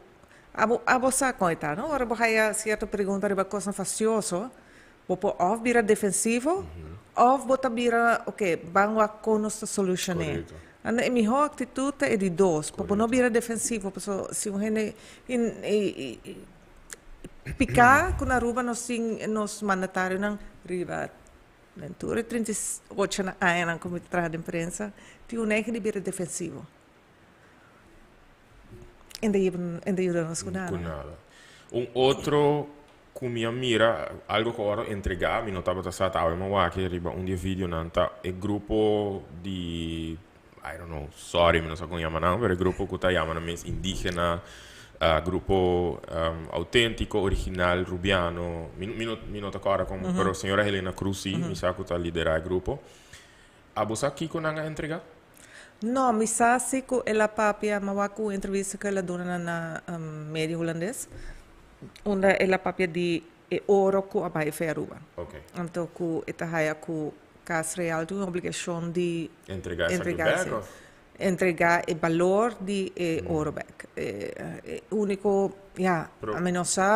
a você coitado, não, agora você certa pergunta sobre coisa faciosa, você ou vira defensivo, ou você vira, ok, vamos a conosco solucionar. A minha atitude é de dois, porque não vira defensivo, porque se você picar com a ruba nos mandatários não riba Ventura 38 na aia como trabalho de imprensa tinha um de vir defensivo ainda nos com nada. Outro com minha mira algo que eu entregar me notava que estava a uma que riba dia vídeo nanta é grupo de I don't know sorry me não sei como chama não mas é grupo que está chamando mais indígena grupo autentico, original, rubiano. Mi nota agora com a senhora Helena Cruz, mi sa que está liderar o grupo. A você aqui com a entrega? Não, mi sa se que ela papia mawaku entrevista que ela dona na médio holandês, onde ela papia de ouro que a bai feruba. Okay. Então que esta haia que Casa Real tem obrigação de entregar o valor de ouro back. Único, a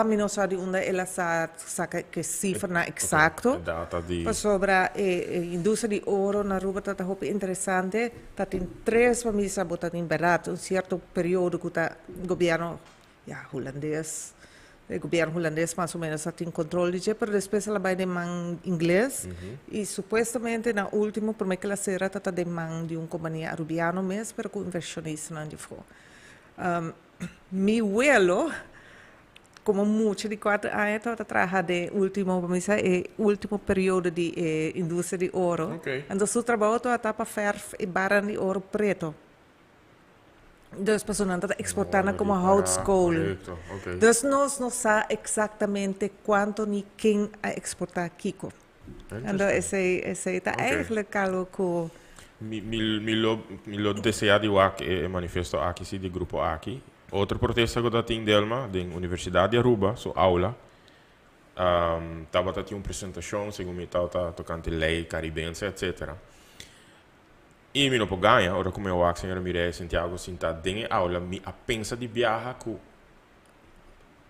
menos de onde ela saca que cifra exacto. Okay. Sobre a indústria de ouro na Aruba está muito interessante. Está tem 3 famílias que estão em barato, certo período que o governo holandês, o governo holandês mais ou menos tem controle de, mas depois ela vai de mão inglês e supostamente na última, por que ela será está de mão de uma companhia arubiana mesmo, mas com inversionista não de fora. Meu abuelo, como muito de 4 anos, está trabalhando de último período de indústria de ouro. Okay. Então, seu trabalho está para fazer e barra de ouro preto. Dus pessoas estão exportando como houtskool. Okay. Dus nós não sabemos exatamente quanto nem quem a exportar Kiko. Então esse está eigenlijk algo que mi lo deseado o manifesto aqui se de grupo aqui. Outra protesta que eu tenho Delma, da Universidade de Aruba, sua aula. Tava tendo uma apresentação, segundo me estava tocando lei caribense, etc. E mi non può ganhar, ora come eu acho, senhora Mireia Santiago, sinta dentro da aula, mi a pensa de viajar com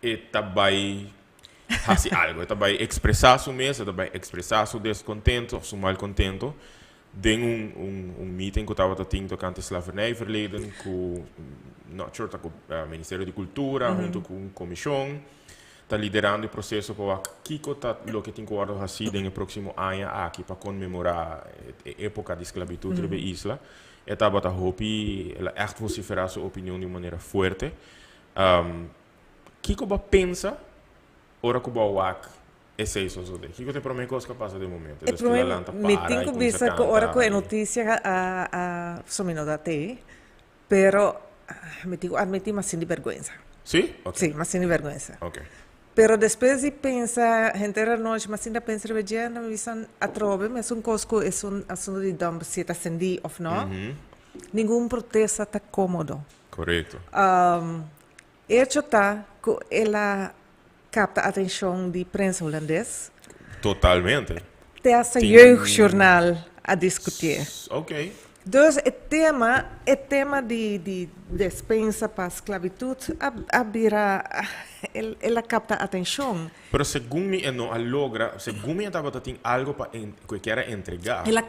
e também fazer algo, também expressar sua mesa, também expressar seu descontento, seu malcontento, dentro meeting que eu estava tendo com a slavernij verleden, com o Ministério de Cultura, junto com a comissão, está liderando o processo para Kiko tá lo que tem que guardar assim no próximo ano aqui para comemorar a época de esclavitud na isla. E tá bota hopi, ela echt vociferar sua opinião de maneira forte. Kiko ba pensa ora que ba wak é isso só de. Kiko te promete coisa capaz de momento. E me tenho visto que ora que a notícia a somino da te, pero me tenho admitir mas sem vergonha. Sim? Okay. Sim, mas sem vergonha. Okay. Pero depois de pensar, gente era nós, mas ainda pensa que já não visam a trove, mas cosco é assunto de dump se está acendi ou não. Nenhum protesto está cômodo. Correto. Hecho está que ela capta a atenção de prensa holandês. Totalmente. Tem essa jeugdjournaal a discutir. Ok. Dus het tema de dispensa para a esclavitud, ela capta a atenção. Pero según mi no logra, según mi estaba tem algo para que quiera entregar. Ela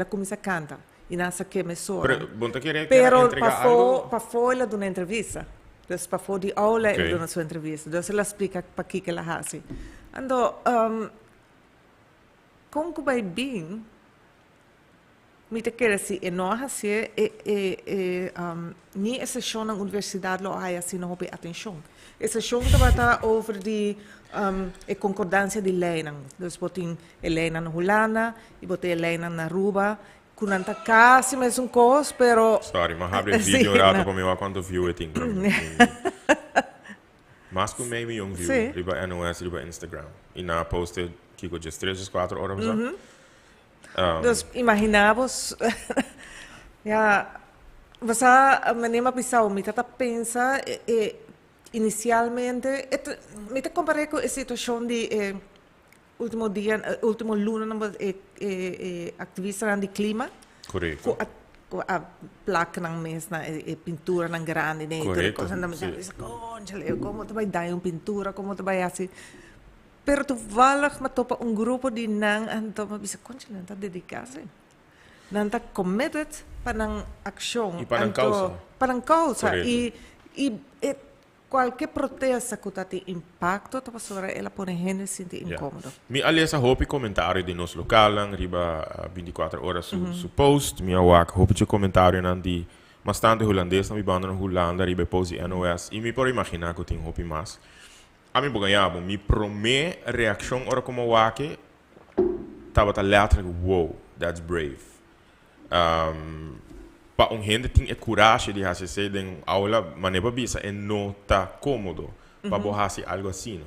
começa a cantar. E nessa que me soa. Pero entregar algo. Para fora ela dá uma entrevista. Dus para fora de aula ela dá sua entrevista. Dus ela explica para que ela faz. Ando, como que vai bem? Me te quer assim, e nós assim, nem essa show na universidade lá há assim não tem atenção. Essa show está over de concordância de leinen. Dus botem leinen na Holanda, e botem leinen na Aruba. Kunanta quase mesmo coisa, pero. Sorry, mas abre vídeo rato para mim quando viu e tem. Mas com meio milhão view, riba NOS, riba Instagram. E na posted Kiko just 3 ou 4 horas. Dus imaginamos, você me pensou, me tata pensa, inicialmente, me te comparei com a situação de último luna, ativista de clima. Correto. A placa na mesa, pintura na grande, né? Correto. Como tu vai dar uma pintura, como tu vai assim. Pero toevallig matopa grupo de nang anto mabisa konja nanta dedicatie. Nanta committed panang aksyon. E panang causa. Panang causa. E qualquer protesta que tem impacto, tá passando ela põe gente se sentir incômodo. Mi aliás a hopi comentário de nos lokalang riba 24 horas su post. Mi awak hopi de comentário nandi bastante holandês na mi banda na Holanda riba posi NOS. E mi por imaginar que tem hopi mais. A mim ganhava, minha primeira reação era como wake, estava letterlijk, wow, that's brave. Para gente tem a coragem de fazer em aula, mas não bisa e não está cômodo para fazer algo assim.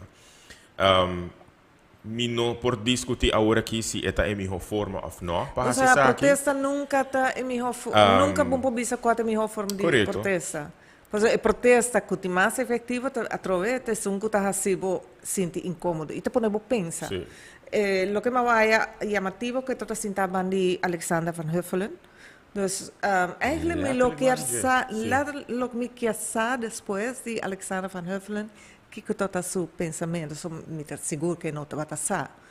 Mi não por discutir agora aqui se esta é a minha forma ou não para fazer isso. A protesta nunca está em minha forma, nunca vou bisa qual é a minha forma de protesta. A protesta que é mais efetiva através de um que está se sente incômodo e te põe a pensar. O que é chamativo que está sentado de Alexander Van Huffelen. Dus eigenlijk lo que me quer depois de Alexander Van Huffelen que está seu pensamento, me está seguro que não vai passar.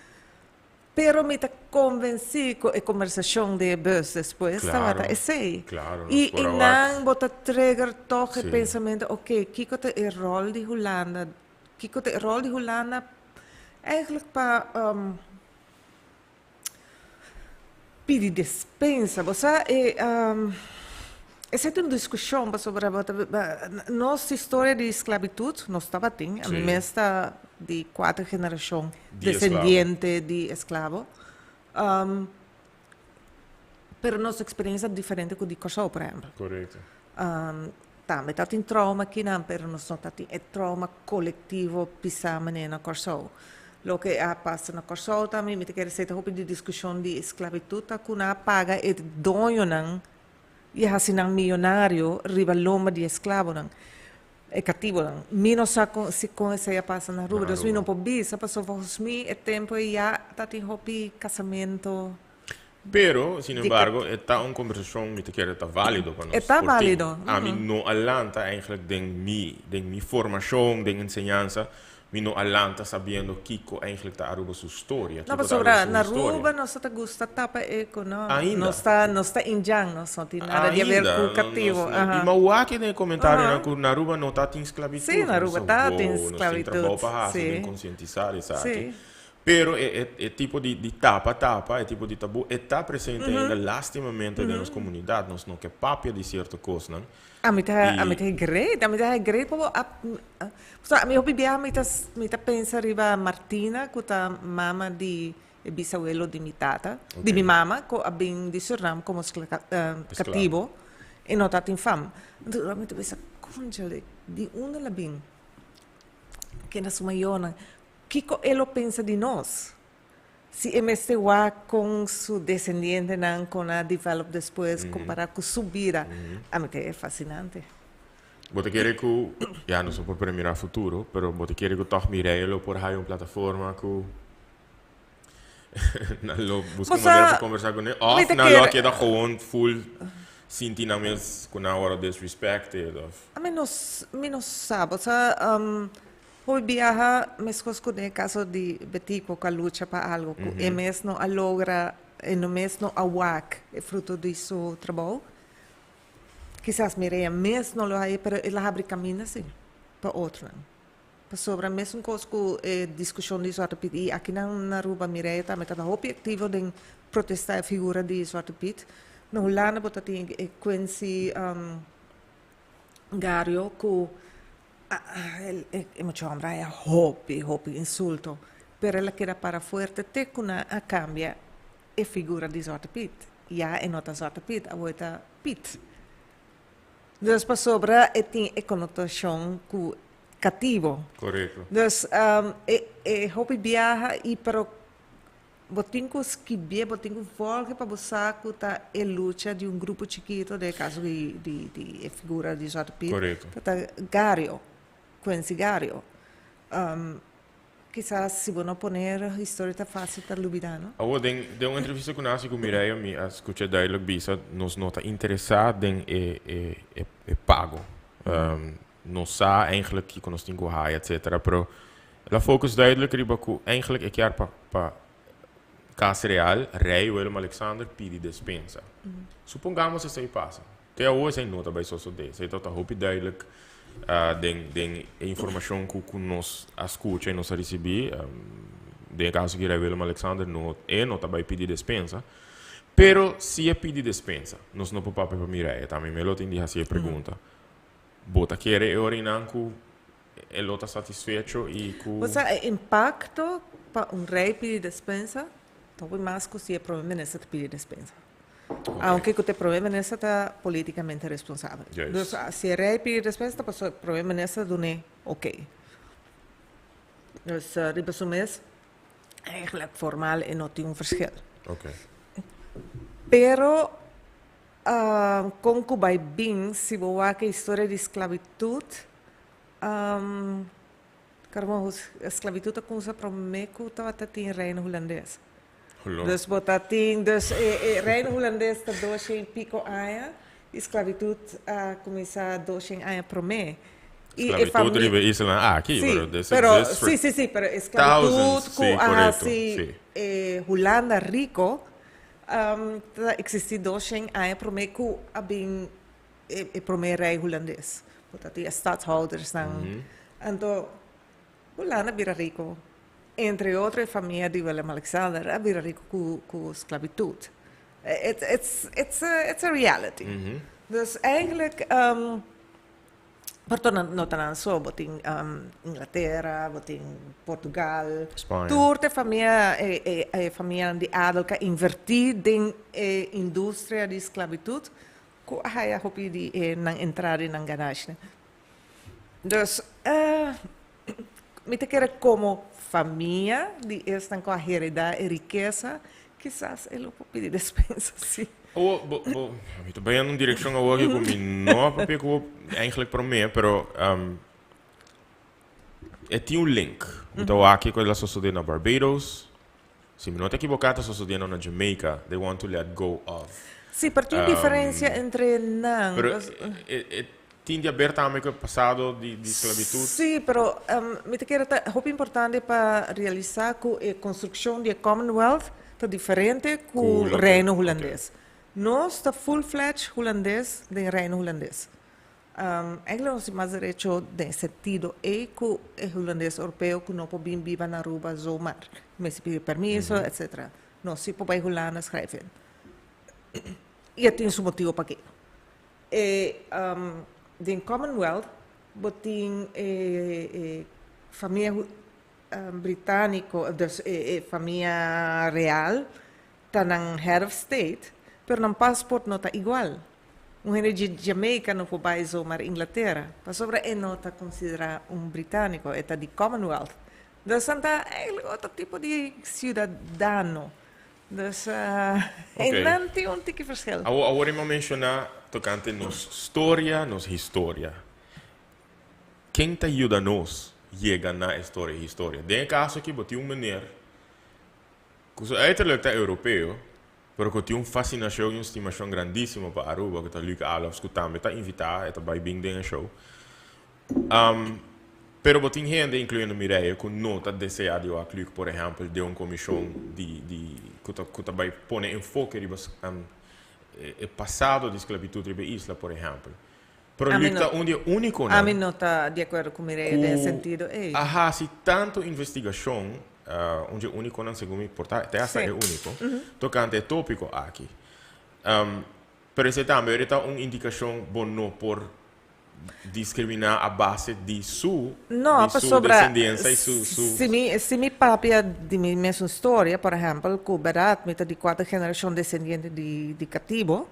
Pero me está convencido com a conversação de bus depois, claro, estava assim. Claro, e não bota trigger toch o pensamento, ok, que é o rol de Holanda? Que é o rol de Holanda? Eigenlijk para pedir dispensa, você essa é uma discussão sobre a nossa história de esclavitud, nós estava tem, a mesma de 4 gerações descendente de escravo, pero nossa experiência é diferente do de Kosovo, por exemplo. Correto. Também está tem trauma aqui, não, pero nós não tem trauma coletivo pisar na Kosovo. Lo que passa na Kosovo também, me quer dizer, houve de discussão de esclavitud, que não paga o dono não. E assim não milionário riba loma de escravo não é cativo não menos se com essa passa na rua dos não pode bisa passou vos mi é tempo já tá tem hopi casamento pero sin embargo está uma conversação me te quer está válido para nós está válido a mim não alanta eigenlijk den mi formação den enseñanza mi no alanta sabendo Kiko eigenlijk está aruba sua história. Não, mas sobre na Aruba não está gusta tapa eco, não. Ainda. Não está injang, não tem nada de ver com o cativo. E mas o no comentário na Aruba não está tem esclavitud. Sim, na Aruba está tem esclavitud. Não tem trabalho para fazer, conscientizar, sabe? Pero é tipo de tapa, é tipo de tabu, está presente ainda lastimamente nas comunidades, nós não que papia de certa coisa, não? A mim é great, porque a mim hobby me tá pensa riba Martina, que tá mama de bisabuelo de minha tata, de minha mama, que a bem de Suriname como cativo, e não tá tem fama. Então, a mim tá pensa, conchale, de onde ela bem? Que na sua maiona, que ela pensa de nós? Se MST com seu descendente não com a develop depois comparar com subira, a mim é fascinante. Vos quiere que, ya no se puede mirar futuro, pero vos quiere que toch mirarlo por ahí una plataforma que lo busca maneira para conversar com ele. Of na lo que dat gewoon full sinti na mes com na hora disrespected of. A menos sabe, hoy viaja mescos con el caso de Betico que lucha para algo, que mes no logra, no mes no aguac, fruto de su trabajo. Quizás mire, mes no lo hay, pero él abre camino sim para outro. Sobre mesmo coisas discussão de Zwarte Piet e aqui na Aruba Mireia também está objetivo de protestar a figura de Zwarte Piet. Na Holanda bota tem Quincy Gario que muito homem é hobby insulto, pero ela quer para forte ter que a cambia a figura de Zwarte Piet. Já é nota Zwarte Piet, a outra Piet. Dus para sobra tem a conotação que cativo. Correto. Dus hobby viaja e para botinho esquivar, botinho volta para buscar que tá a luta de grupo chiquito de caso de figura de Zwarte Piet. Correto. Tá Gario, Quincy Gario. Quizás se você poner a história tá fácil tá olvidar, não? De uma entrevista com nós com Mireia, me escutei duidelijk bisa, nos nota interessado em pago. Não sa eigenlijk que nós temos que etc. Pero la focus duidelijk riba que eigenlijk ik jaar pa caso real, Rei Willem Alexander pede dispensa. Supongamos isso aí passa. Até hoje sem nota by social day. Sei tota hoop duidelijk den informação que nós escuta e nós recebi. De caso que Rei Willem Alexander nota by pede dispensa. Pero se é pede dispensa, nós não podemos para Mireia. Também me lo tem assim a pergunta. Bota querer orinanco e lota satisfecho e cu. O sea, impacto para rei pedir dispensa, talvez mais que se o primeiro-ministro pedir dispensa. Okay. Aunque o primeiro-ministro está politicamente responsável. Yes. Então, se o rei pedir dispensa, o primeiro-ministro não ok. Dus riba mês, eigenlijk formal e não tem verschil. Ok. Pero com que vai bem, se você a história de esclavitud, caramba, a esclavitud com essa promessa que estava em reino holandês. Dus bota tem, dus reino holandês está 200 e pico anos, esclavitud começa 200 anos promessa. Esclavitud riba isla aqui, pero sí, pero esclavitud com assim Holanda rico. Existia 200 anos para mim que havia o primeiro rei holandês. Portanto, os stadshouders. Então, Holanda era rico. Entre outras, a família de Willem Alexander era rico com esclavitud. It's a reality. Dus eigenlijk, não está só, botem Inglaterra, botem Portugal, toda a família de adel que invertir em indústria de esclavitud, que a hopi de não entrar em ganagem. Dus, me te quer como família de esta com a heredade e riqueza, quizás ele pode pedir dispensa, sim. Ik ben in een directie gegaan die ik niet heb eigenlijk voor mij, pero het is een link. Então aqui quando ela sucedeu na Barbados, se me não estou equivocado, sucedeu na Jamaica. They want to let go of. Sim, mas tem diferença entre não. Tem abertamente o passado de esclavitud. Sim, mas me te quero é importante para realizar que a construção do Commonwealth é diferente com o reino holandês. Nós está full-fledged holandês do reino holandês. Eigenlijk nós temos direito de sentido que o holandês europeu que não pode viver na Aruba zomaar. Mas pedir permisso, etc. Nós se para a Holanda escrever. E tem seu motivo para quê. De Commonwealth, tem família britânica, família real, está na head of state, pero não passport não está igual. Gente de Jamaica não pode ir zomaar Inglaterra, mas sobre ele não está considerado britânico, está de Commonwealth. Então, está outro tipo de cidadão. Dus não tem tipo de verschil. Agora eu mencionar tocante nos história, nos história. quem te ajuda nós chega na história. Den caso aqui, botou maneira, que uiterlijk é europeu, pero que tinha uma fascinação e uma estimação grandíssima para Aruba, que está Luca Alves, que também está invitado, está vai bem dentro do show. Pero botin gente, incluindo Mireia, que não está desejado a Luca, por exemplo, de uma comissão que vai pôr enfoque no passado de esclavitud na isla, por exemplo. Pero Luca está único, não? A mim não está de acordo com Mireia nesse sentido. Se tanto investigação, onde é único, não segundo me importar, até essa é único, tocante é tópico aqui. Pero esse também é uma indicação boa por discriminar a base de sua descendência e sua... Se mi papia de minha mesma história, por exemplo, que Berat, me de 4 gerações descendente de cativo,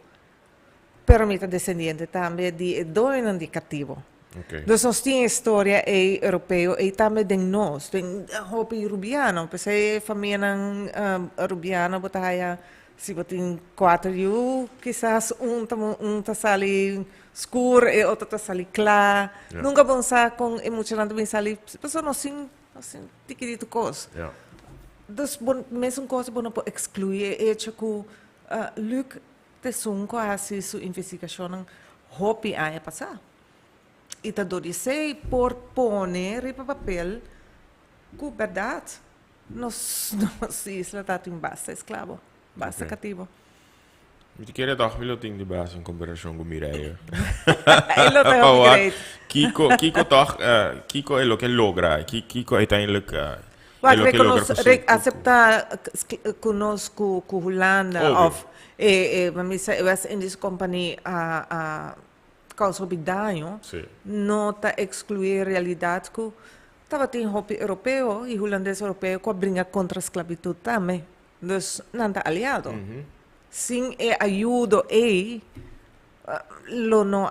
pero me descendente também de dois de cativo. Okay. Dus nós temos história europeu e também de nós, tem hopi rubiano, porque família rubiano botaya se botin 4 yu, quizás tá sali escuro e outro tá sali claro. Nunca pensar com emocionante bem sali, pessoa não assim tiquito coisa. Dus mesmo coisa bom não pode excluir é que Luc te sunco assim sua investigação hopi a passar. E tá dorisei por poner em papel que verdade nós isla tá em basta escravo. Basta cativo. Me queria dar um minutinho de base em comparação com Mireia. Ele tá great. Kiko é o que logra. Kiko é uiteindelijk aceitar conosco com Holanda of was in deze companhia causa de danho, não está excluir a realidade que estava tem hopi europeu e holandês europeu que brinca contra a esclavitud também. Dus não está aliado. Sem a ajuda lo não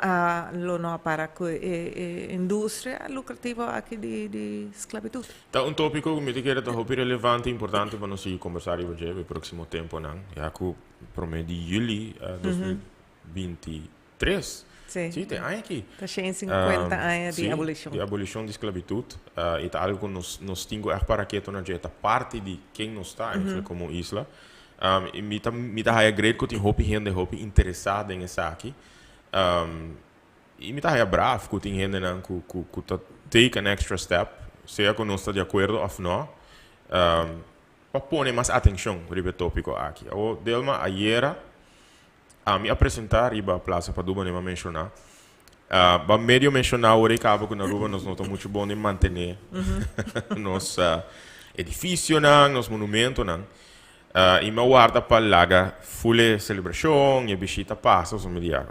para que a indústria lucrativa aqui de esclavitud. Tá tópico que me queria tá hopi relevante e importante para nós conversar hoje no próximo tempo, não? Já que prometo de julho 2023. Sim, tem aqui. Está cheio 50 anos de abolição. De abolição de esclavitud. E é algo que nós temos para que é parte de quem nós está, como isla. E me dá a grande que tem gente interessada em isso aqui. E me dá a bravo que tem gente que take an extra step, seja que nós está de acordo ou não, para pôr mais atenção para o tópico aqui. O Delma ayer a me apresentar e a plaza para Duba nem mencionar. Ba medio mencionar o recabo que na Duba nós não muito bom em manter nos edifícios, nos monumentos, e me guarda para laga full celebração e visita passa, so me dia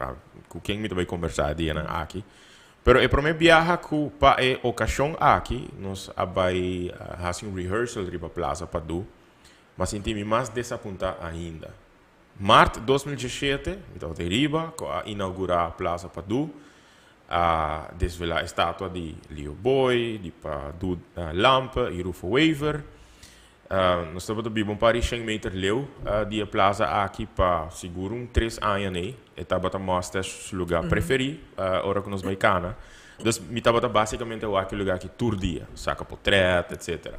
com quem me vai conversar dia aqui. Pero é para me viaja com para a ocasião aqui, nós vai fazer rehearsal riba plaza para Duba, mas senti-me mais desapontado ainda. Março de 2017, então de riba, a inaugurar a Plaza Padu, a desvelar a estátua de Leo Boy, de Padu Lampa e Rufo Waver. Nós estamos vivendo um par 100 metros leu de a plaza aqui para seguro 3 anos, e estava a mostrar o lugar preferido, hora que nós vai cana. Então, me estava basicamente aquele lugar que tour dia, saca portrait, etc.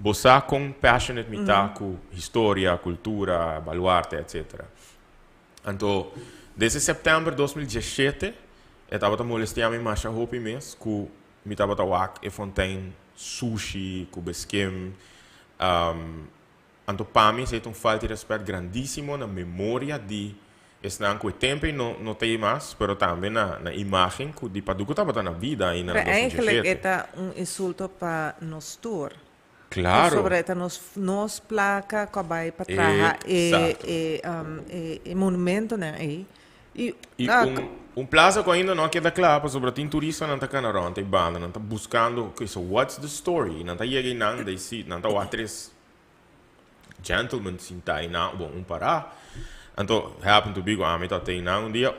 Bossa com passionate com história, cultura, baluarte, etc. Então, desde setembro de 2017, eu estava molestando mais a roupa mês, que me estava a fontaine sushi, com besquim. Então, para mim, é falta de respeito grandíssimo na memória de estar com o tempo e não tem mais, mas também na imagem que de Padu que estava na vida ainda. Eigenlijk é insulto para nós tour. Claro. Sobre nos placa que vai para trás e monumento, né? E plaza que ainda não queda claro, sobre tem turista não está canarão, não tem banda, não está buscando que so what's the story, não está chegando não está outros gentlemen sintai não, bom parar. Então, happen to be que a mim tem um dia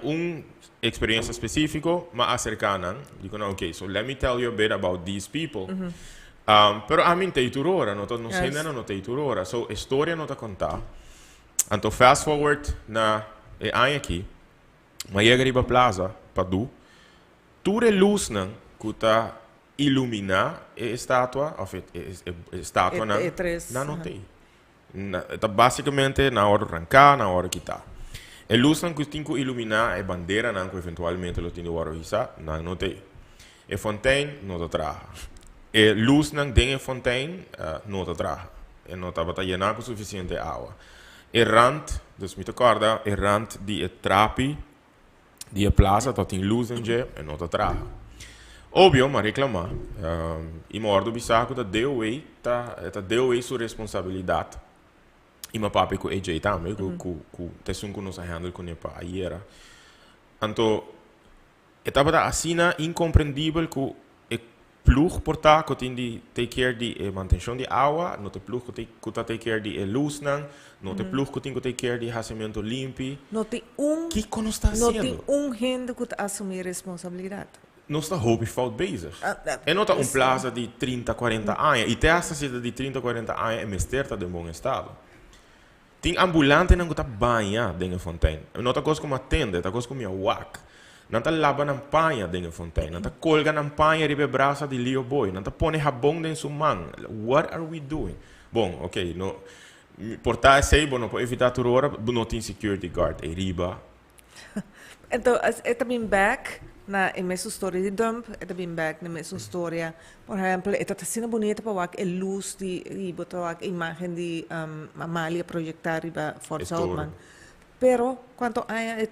experiência específica, mas acercana, digo não, okay, so let me tell you a bit about these people. Pero a mim tem turora, não sei não tem turora, so história não está contar. Então fast forward na ano aqui, mas chega riba plaza Padu, tudo luz não, kuta ilumina e statua, of statua na não tem. Tá basicamente na hora arrancar, na hora quitar. E luz não tem que iluminar a bandeira não que eventualmente lo tem de hora hisa, não tem. E fontaine não te traga. E luz não tem fontaine não te traga. E não tá llenar com suficiente água. E rand, dus me recorda, e rand di trapi di plaza tot in luz en je e não te traga. Óbvio, mas reclamar. E mordo bisaco da deu sua responsabilidade. E meu papi com AJ também, com tessun que nós handle com ele para ayer. Então, estava assim incompreendível que o plug portar que tem de take care de manutenção de água, não tem plug que take care de luz não tem plug que tem que take care de racimento limpo. Não tem que nós está fazendo? Não tem gente que assumir responsabilidade. Nós está hobby fout bezig. En não está plaza de 30, 40 anos. E até essa cidade de 30, 40 anos é mesterta de bom estado. Tem ambulante não está banha dentro da fontaine. Não está coisa como atende, está coisa como wak. Não está lava na panha dentro da fontaine. Não está colga na panha ribe braça de Leo Boy. Não está põe jabão dentro sua mão. What are we doing? Bom, ok, no portar sei, bom, não pode evitar tudo hora, não tem security guard e riba. Então, é também back na mesma história de dump, é também back na mesma história. Por exemplo, é tá sendo bonita para a luz de botar a imagem de Amália projetar riba Fort Saltman. Pero quanto anos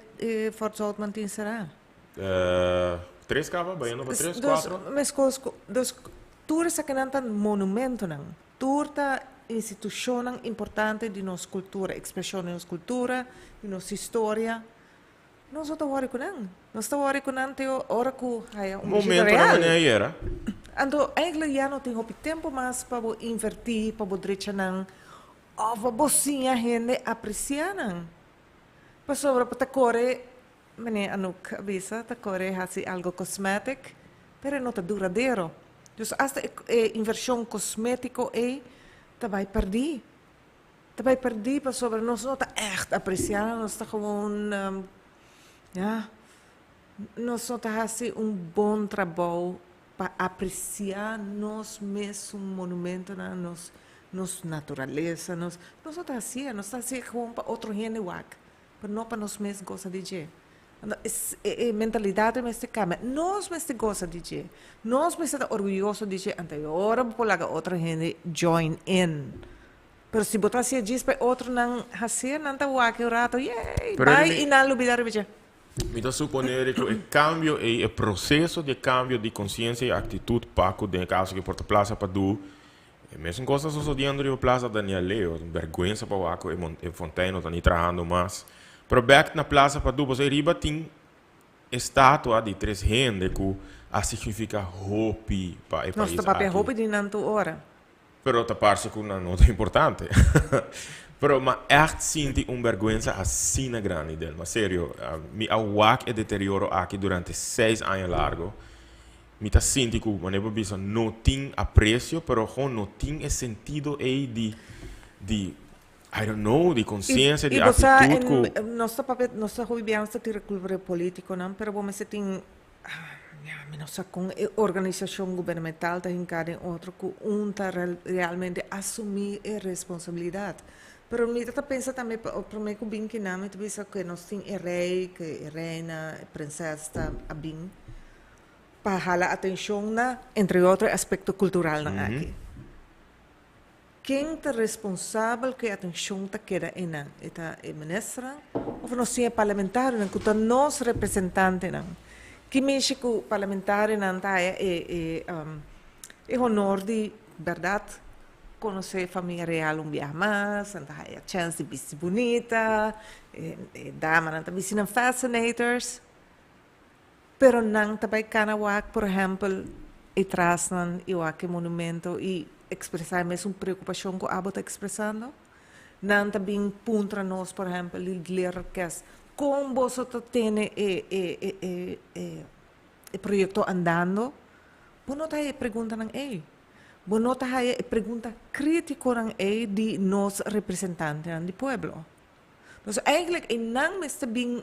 Fort Saltman tem será? 3 cava, bem, não 3, 4. Mas tour sa kananta monumento nang, tour ta instituição importante de nossa cultura, expressão de nossa cultura, de nossa história. Nós estamos worry com não. Nós estamos worry com não ter hora que há momento real. Era. Então, eigenlijk já não tem tempo mais para invertir, para direita não, ou para sim a gente apreciar não. Para sobre para core, mene anuk avisa, ta core hasi algo cosmético, pero não está duradouro. Dus hasta inversão cosmético tá vai perder. Tá vai perder para sobre nós não está echt apreciar, nós está gewoon nós só está fazendo bom trabalho para apreciar nós mesmos monumento na nossa natureza, nós só está assim, nós está assim como para outro gente wak, para não para nós mesmos gosta de je. Mentalidade mesmo cambia, nós mesmos gosta de je, nós mesmos está orgulhoso de je, anterior para outra gente join in. Pero se botar assim diz para outro não fazer, não está wak o rato, vai e não olvidar de je. Mi da suponer que o cambio e o processo de cambio de consciência e atitude paco de caso que porta plaza para do mesmo coisa só odiando de plaza Daniel Leo vergonha para o aco e fontaine não tá nem trabalhando mais pero back na plaza para do você riba tem estátua de 3 gente que a significa hope para nós tá papel hope de nanto hora pero tá parece que não é importante. Pero ma echt sinti vergonha assim grande dele. Mas sério, mi awak e deterioro aqui durante 6 anos largo. Mi ta sinti que maneira bisa não tem aprecio, pero gewoon não tem sentido aí de I don't know, de consciência, de atitude. Nós tá rubiamos de recupero político, não? Pero bom, mas tem nossa com organização governamental tá encarem outro que tá realmente assumir a responsabilidade. Pero me está pensa também para mim que bem que não, me pensa que nós tem rei, que reina, princesa a bem para jalar atenção na entre outros aspectos culturais na aqui. Quem é responsável que a atenção tá queda em não? É ministra ou nós é parlamentar, não que nós representante não? Que mexe que o parlamentar não tá é honor de verdade. Conhecer a família real dia mais, a chance de ser bonita, dama não também são fascinators, pero não também canawak, por exemplo, e traz não e o monumento e expressar mesmo preocupação que o abo está expressando, não também puntra nós, por exemplo, o ler que é como você tem o projeto andando, não tá aí pergunta não Bueno, tayo pergunta crítico ng de nos representantes ng pueblo. Então, eigenlijk, nang mas sabing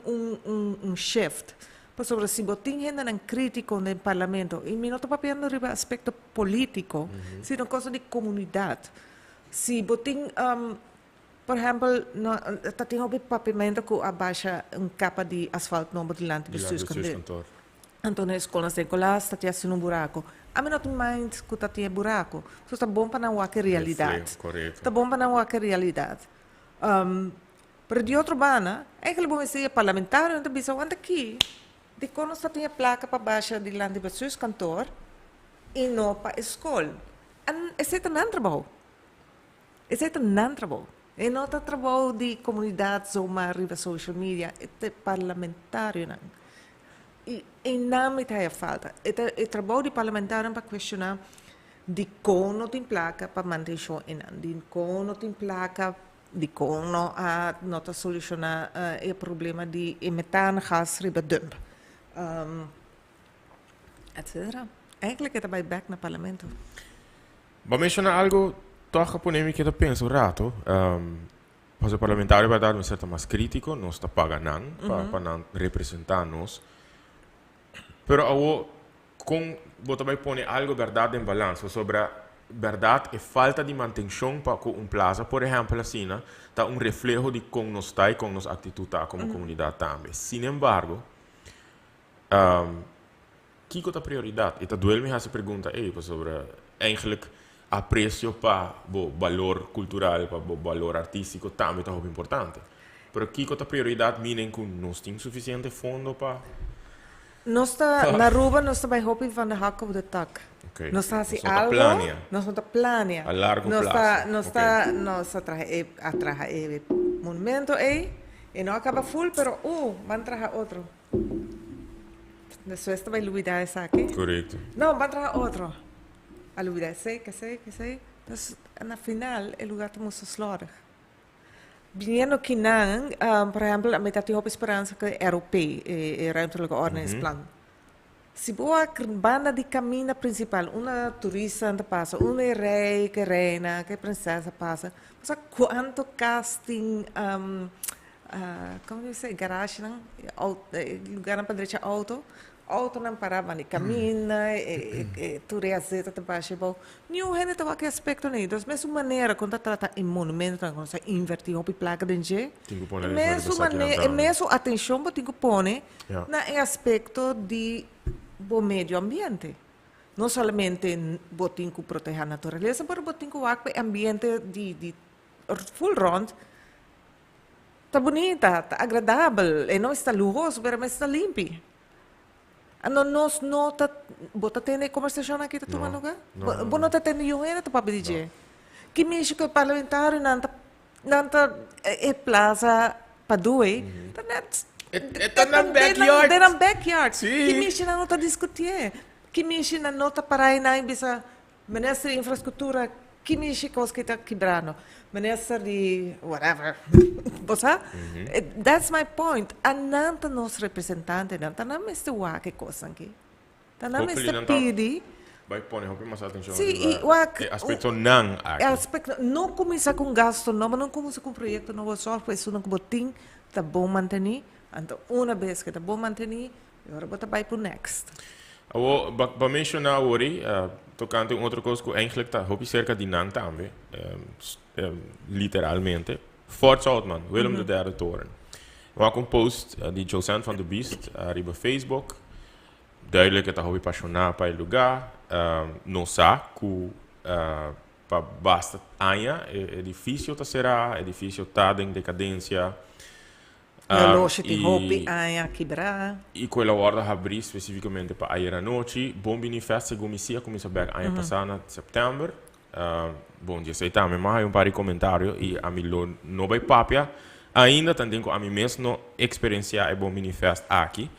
shift sobre si botín gente en crítico en el parlamento, y mi no está papiando arriba aspecto político, sino cosa de comunidad. Si botín, por ejemplo, no, está tendo papimento que abaixa capa de asfalto no botilante de seus cantor. Então, na escola, está tendo um buraco. A mim não tem mais que está tendo buraco. Então, está bom para não ter realidade. Está bom para não ter realidade. Pero de outro bana, é que ele vai ser parlamentar, então bisa anda aqui, de quando está tem placa para baixo de lá de seus cantor e não para a escola. Esse é um trabalho. Esse é um trabalho. E não está trabalho de comunidade ou uma riva social media, é parlamentário não. E não me tem falta. É trabalho de parlamentário para questionar de como tem placa para manter o de como tem placa de como nota solucionar o problema de metano, gas, riba dump, etc. Eigenlijk é trabalho back no parlamento. Vou mencionar algo toch polemica que eu penso rato. O parlamentário vai dar um certo mais crítico, nós está pagando para não representar nós. Pero com você vai pôr algo verdade em balanço sobre verdade e falta de manutenção para plaza, por exemplo, assim, tá reflejo de como nós está e como nossa atitude tá como comunidade também. Sin embargo, que é a prioridade? E tá duele-me essa pergunta sobre eigenlijk aprecio para o valor cultural, para o valor artístico também tá muito importante. Pero que é a prioridade? Minem que nós temos suficiente fundo para nós está na rua, nós está bij hopping van de hak op de tak. Okay. Nós está assim algo, nós não está plania. A largo prazo. Nós está atraja monumento e não acaba full, pero van traja outro. Después está vai luvidar essa aqui. Correto. Não, van traja outro. A luvidar que sei. Então, na final, o lugar está muito slordig. Viniendo que não, por exemplo, a metade de esperança que é europeu, é ruimtelijke ordeningsplan. Se boa banda de caminho principal, uma turista anda passa, uma rei que reina, que princesa passa, mas quanto casting, como eu sei, garagem, lugar para deixar auto não parava nem caminha, tudo é zeta de baixo, bom. Nenhum gente estava aqui aspecto nem, das mesma maneira quando trata em monumento, quando se invertir op placa de gente, mesmo atenção que tem que pôr na aspecto de bom meio ambiente. Não somente botin que proteger a natureza, mas botin que o ambiente de full round está bonita, está agradável, e não está luxuoso, mas está limpo. Nós não está tendo conversação aqui, está tomando lugar? Não está tendo nenhuma para pedir. Que mexe que o parlamentário não está plaza para doer. Está na backyard. Está na backyard. Sim. Que mexe não está discutir. Que mexe não está parar e não bisa ministro de infraestrutura. Que mexe que você está quebrando. Minister de whatever. Você? That's my point. Ananta nos representante, não é este que coisa aqui. Não é este pedi. Vai pôr mais atenção. Sim, aspecto não aqui. Aspecto não começa com gasto, não começa com projeto novo só, pois não botin tá bom manter. Então, uma vez que tá bom manter, agora bota vai pro next. Para mencionar hoje, tocando em outra coisa que eigenlijk está cerca de não também, literalmente. Fort Saltman, Willem de Derde Toren. We maken een post die Josan van de Beast op Facebook. Duidelijk dat hij passionado para o lugar. Não sabe que para basta anya é difícil tá será, é difícil tá em decadência. Loja de hobby anya quebrar. E quella hora abrir especificamente para ayer a noite. Bom benefício segundo me começa bem anya passada setembro. Bom dia, sei também, mas há par de comentários e a mim não vai papia. Ainda tenho a mim mesmo experienciar o bom manifesto aqui.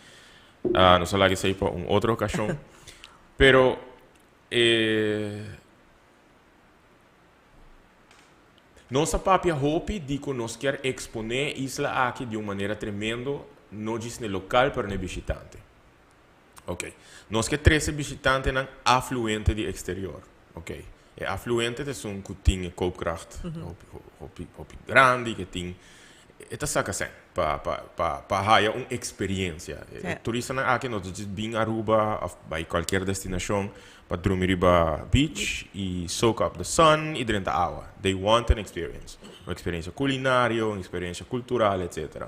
Não sei lá que sei para outra ocasião. Pero nossa papia hope de que nós quer exponer a isla aqui de uma maneira tremenda, não diz no local para o visitante. Ok. Nós quer 13 visitantes não afluente de exterior. Ok. E afluente é que tem koopkracht, grande, que tem esta saca sem para haya uma experiência. Turista não aqui não diz bem Aruba by qualquer destinação para dormir riba beach e soak up the sun e dentro da água. They want an experience, uma experiência culinária, uma experiência cultural, etc.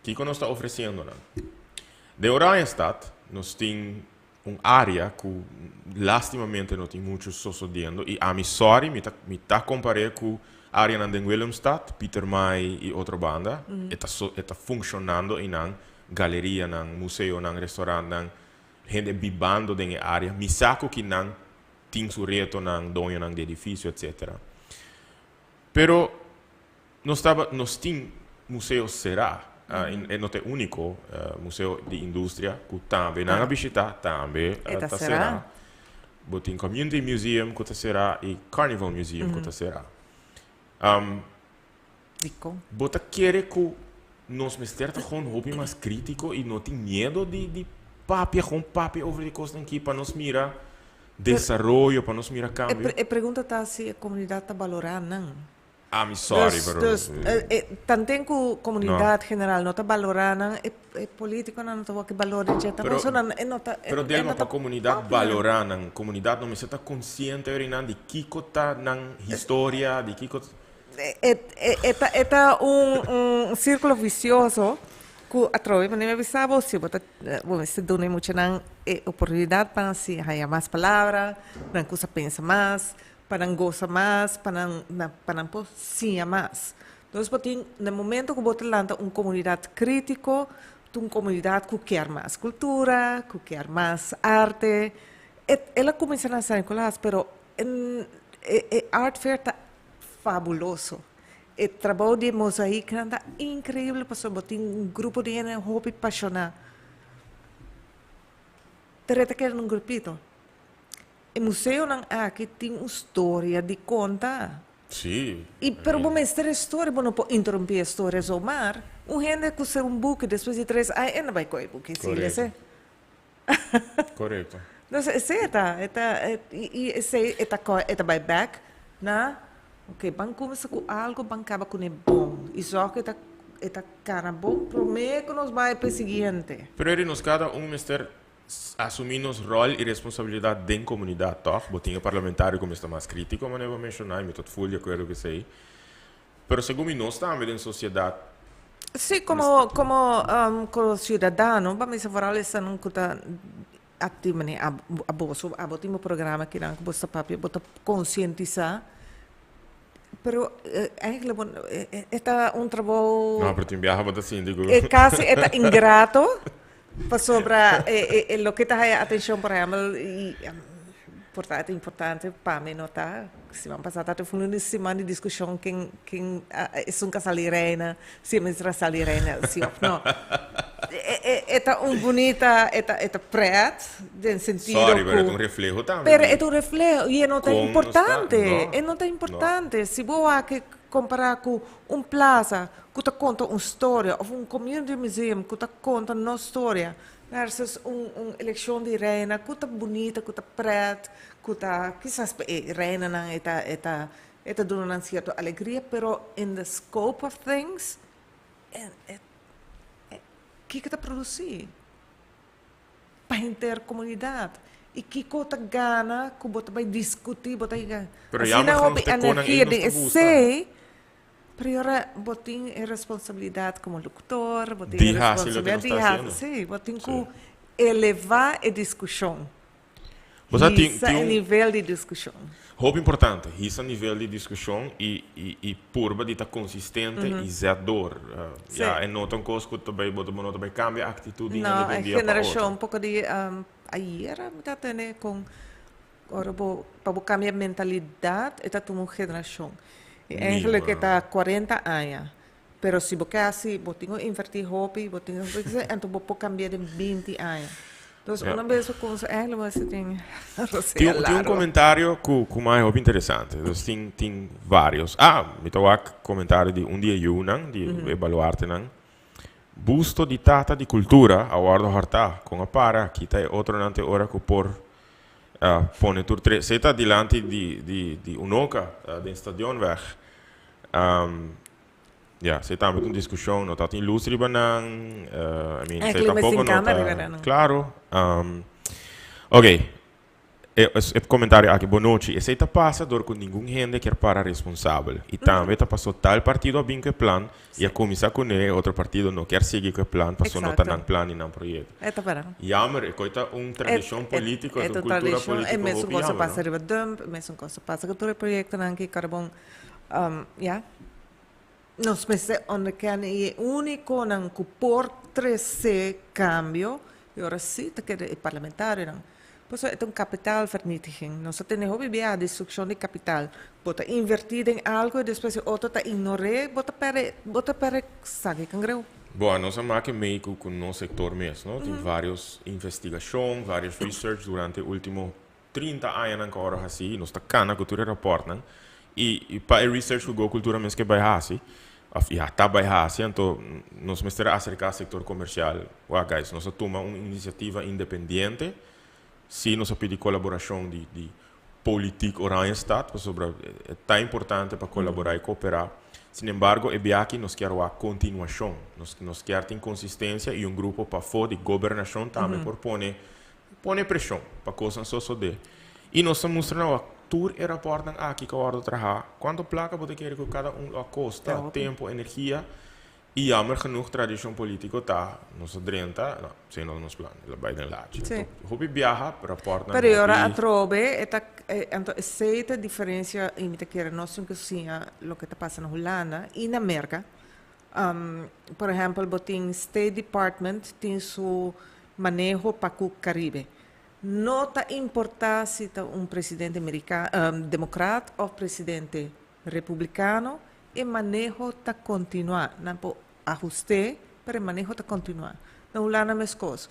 Que que nós está oferecendo, não? De Oranjestad, nós temos uma área que lastimamente não tem muito sucedendo e a mim sorry me tá comparando com área na Willemstad, Peter May e outra banda, está funcionando em uma galeria, num museu, num restaurante, num gente bibando dentro da área, me saco que não tem sureto, num dono, num edifício, etc. Pero nós temos museu será, não é único museu de indústria que também não visitar, também está será. Botem Community Museum que será e Carnival Museum que será. Bota querer que nós mestres gewoon hobby mais crítico e não tem medo de papi over de costa aqui para nós mirar desenvolvimento, para nós mirar cambio. A pergunta está se a comunidade está valorando, não? I'm sorry, pero... Tanto que a comunidade general não está valorando, é político não está valorando, pero delma para a comunidade valorando, a comunidade não está consciente de que está na história, de que é círculo vicioso que através de minha visão você dá muita oportunidade para se ganhar mais palavras, para que você pense mais, para gostar mais, para não sim mais. Então, no momento que você lança uma comunidade crítica, uma comunidade que quer mais cultura, que quer mais arte, ela começa a ser mas a arte fair está fabuloso. O trabalho de mosaico é incrível, porque tem um grupo de gente hobby apaixonado. Tereta que um grupito. O museu não aqui tem uma história de contar. Sim. E para o mestre história, não pode interromper a história do mar. Um gente que usa um book depois de 3 anos, ainda vai com o book. Correto. Então, essa vai back, na ok, vamos começar com algo, vamos acabar com o bom. E só que está cara bom, prometo que nós vai para o seguinte. Pero nós cada mestre assumimos rol e responsabilidade dentro da comunidade, tá? Botinha parlamentar como está mais crítico, mas não vou mencionar, me estou full de acordo com isso aí. Pero segundo nós também na sociedade. Sim, como cidadão, vamos falar isso não custa ativo, né? A botinho programa que não custa papel, bota conscientizar. Pero eigenlijk é um trabalho. Não, para te enviar para assim, digo. É quase ingrato. Sobre o que está a atenção para ele e importante para mim notar se vamos passar até fundo de semana de discussão quem é um casal reina se é mesmo casal reina se não é bonita é preto no sentido sorry mas é reflexo também pero é reflexo e não é importante não é importante se você que comparar com plaza que te conta uma história ou community museum que te conta uma história versus uma eleição de reina que está bonita, que está preta, que está quizás reina não está dando uma certa alegria, pero in the scope of things que está produzindo para a intercomunidade e que está gana que você vai discutir, você vai assim não houve energia de sei. Priora, botin é responsabilidade como locutor, botin é responsabilidade sim, botin que elevar a discussão. Isso é nível de discussão. Roupa importante, isso é nível de discussão e purba de estar consistente e zedor. É nota um coisa que também vai cambiar a atitude não, a geração um pouco de ayer está tendo com agora para cambiar a mentalidade, está uma geração. Eigenlijk está 40 anos. Pero se você assim, você tem que invertir hobby, então você pode cambiar em 20 anos. Então, uma vez com você tem um comentário que mais é interessante. Tem vários. Me toca comentário de dia eu não, de evaluar-te não. Busto de tata de cultura, a guarda harta, com a para, que está outro nante hora que por pone tur tre seta dilante di un'oca del stadion weg Ja, se também uma discussão, não está ilustre banang, I mean, se Clima tampouco sin não cámara, está claro. Ok, comentário aqui, boa noite. Esse está passador com ninguém gente que para responsável. E também está passou tal partido a bem que plan e a começar com ele, outro partido não quer seguir que plan, passou não está no plano e não projeto. É tá para. Jammer, é coisa uma tradição política, uma cultura política. É mesmo coisa passa riba dump, mesmo coisa passa que todo projeto não que carbon, ja. Nos meses onde kan é único não que por trece cambio e ora sim te quer é parlamentar não. Pois é um capital vernietiging. Nós temos hobby a destruição de capital. Bota invertir em algo e depois outro tá ignorar, bota para sabe cangreu. Bom, nós amamos meio com o nosso sector mesmo, não? Tem várias investigações, vários research durante os últimos 30 anos agora assim, nós está cana cultura report, não? E para research que a cultura mesmo que vai assim, já está vai assim, então nós mesmo acercar ao setor comercial. Well, guys, nós tomamos uma iniciativa independente. Se nós pedimos colaboração de política oranje estado, é tão importante para colaborar e cooperar. Sin embargo, é bem que nós queremos a continuação, nós queremos ter consistência e grupo para fora de governação também por pôr pressão para coisas só de. E nós estamos mostrando a tour e reportam aqui que a hora de trabalhar. Quando placa pode querer que cada a custa, tempo, energia. E jammer genoeg tradição política tá, nos 30, não, sem nos planos, ela vai den lado. Hobby viaja, rapporta. Pero ora a trobe, então aceita diferença em que nós que sim, o que está passando na Holanda e na América. Por exemplo, botin State Department tem seu manejo para o Caribe. Não está importar se está presidente americano, democrata ou presidente republicano, e manejo está continuar. Não ajuste, pero manejo está continuar. Não lá na mesma coisa.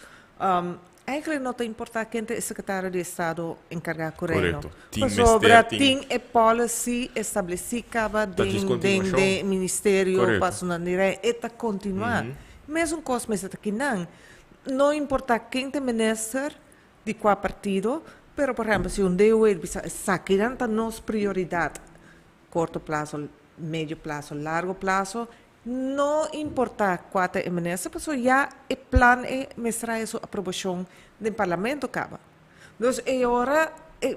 Eigenlijk não está importar quem é secretário de Estado encarregado com ele. Mas sobre tem a policy estabelecida dentro do ministério para e está continuar. Mesmo coisa, mas está aqui não importa quem é ministro de qual partido, pero por exemplo, se dia ele saquear a nossa prioridade, curto prazo, médio prazo, largo prazo, não importa qual é a ministra, porque já o plano é mostrar a aprovação do parlamento acaba. Então, agora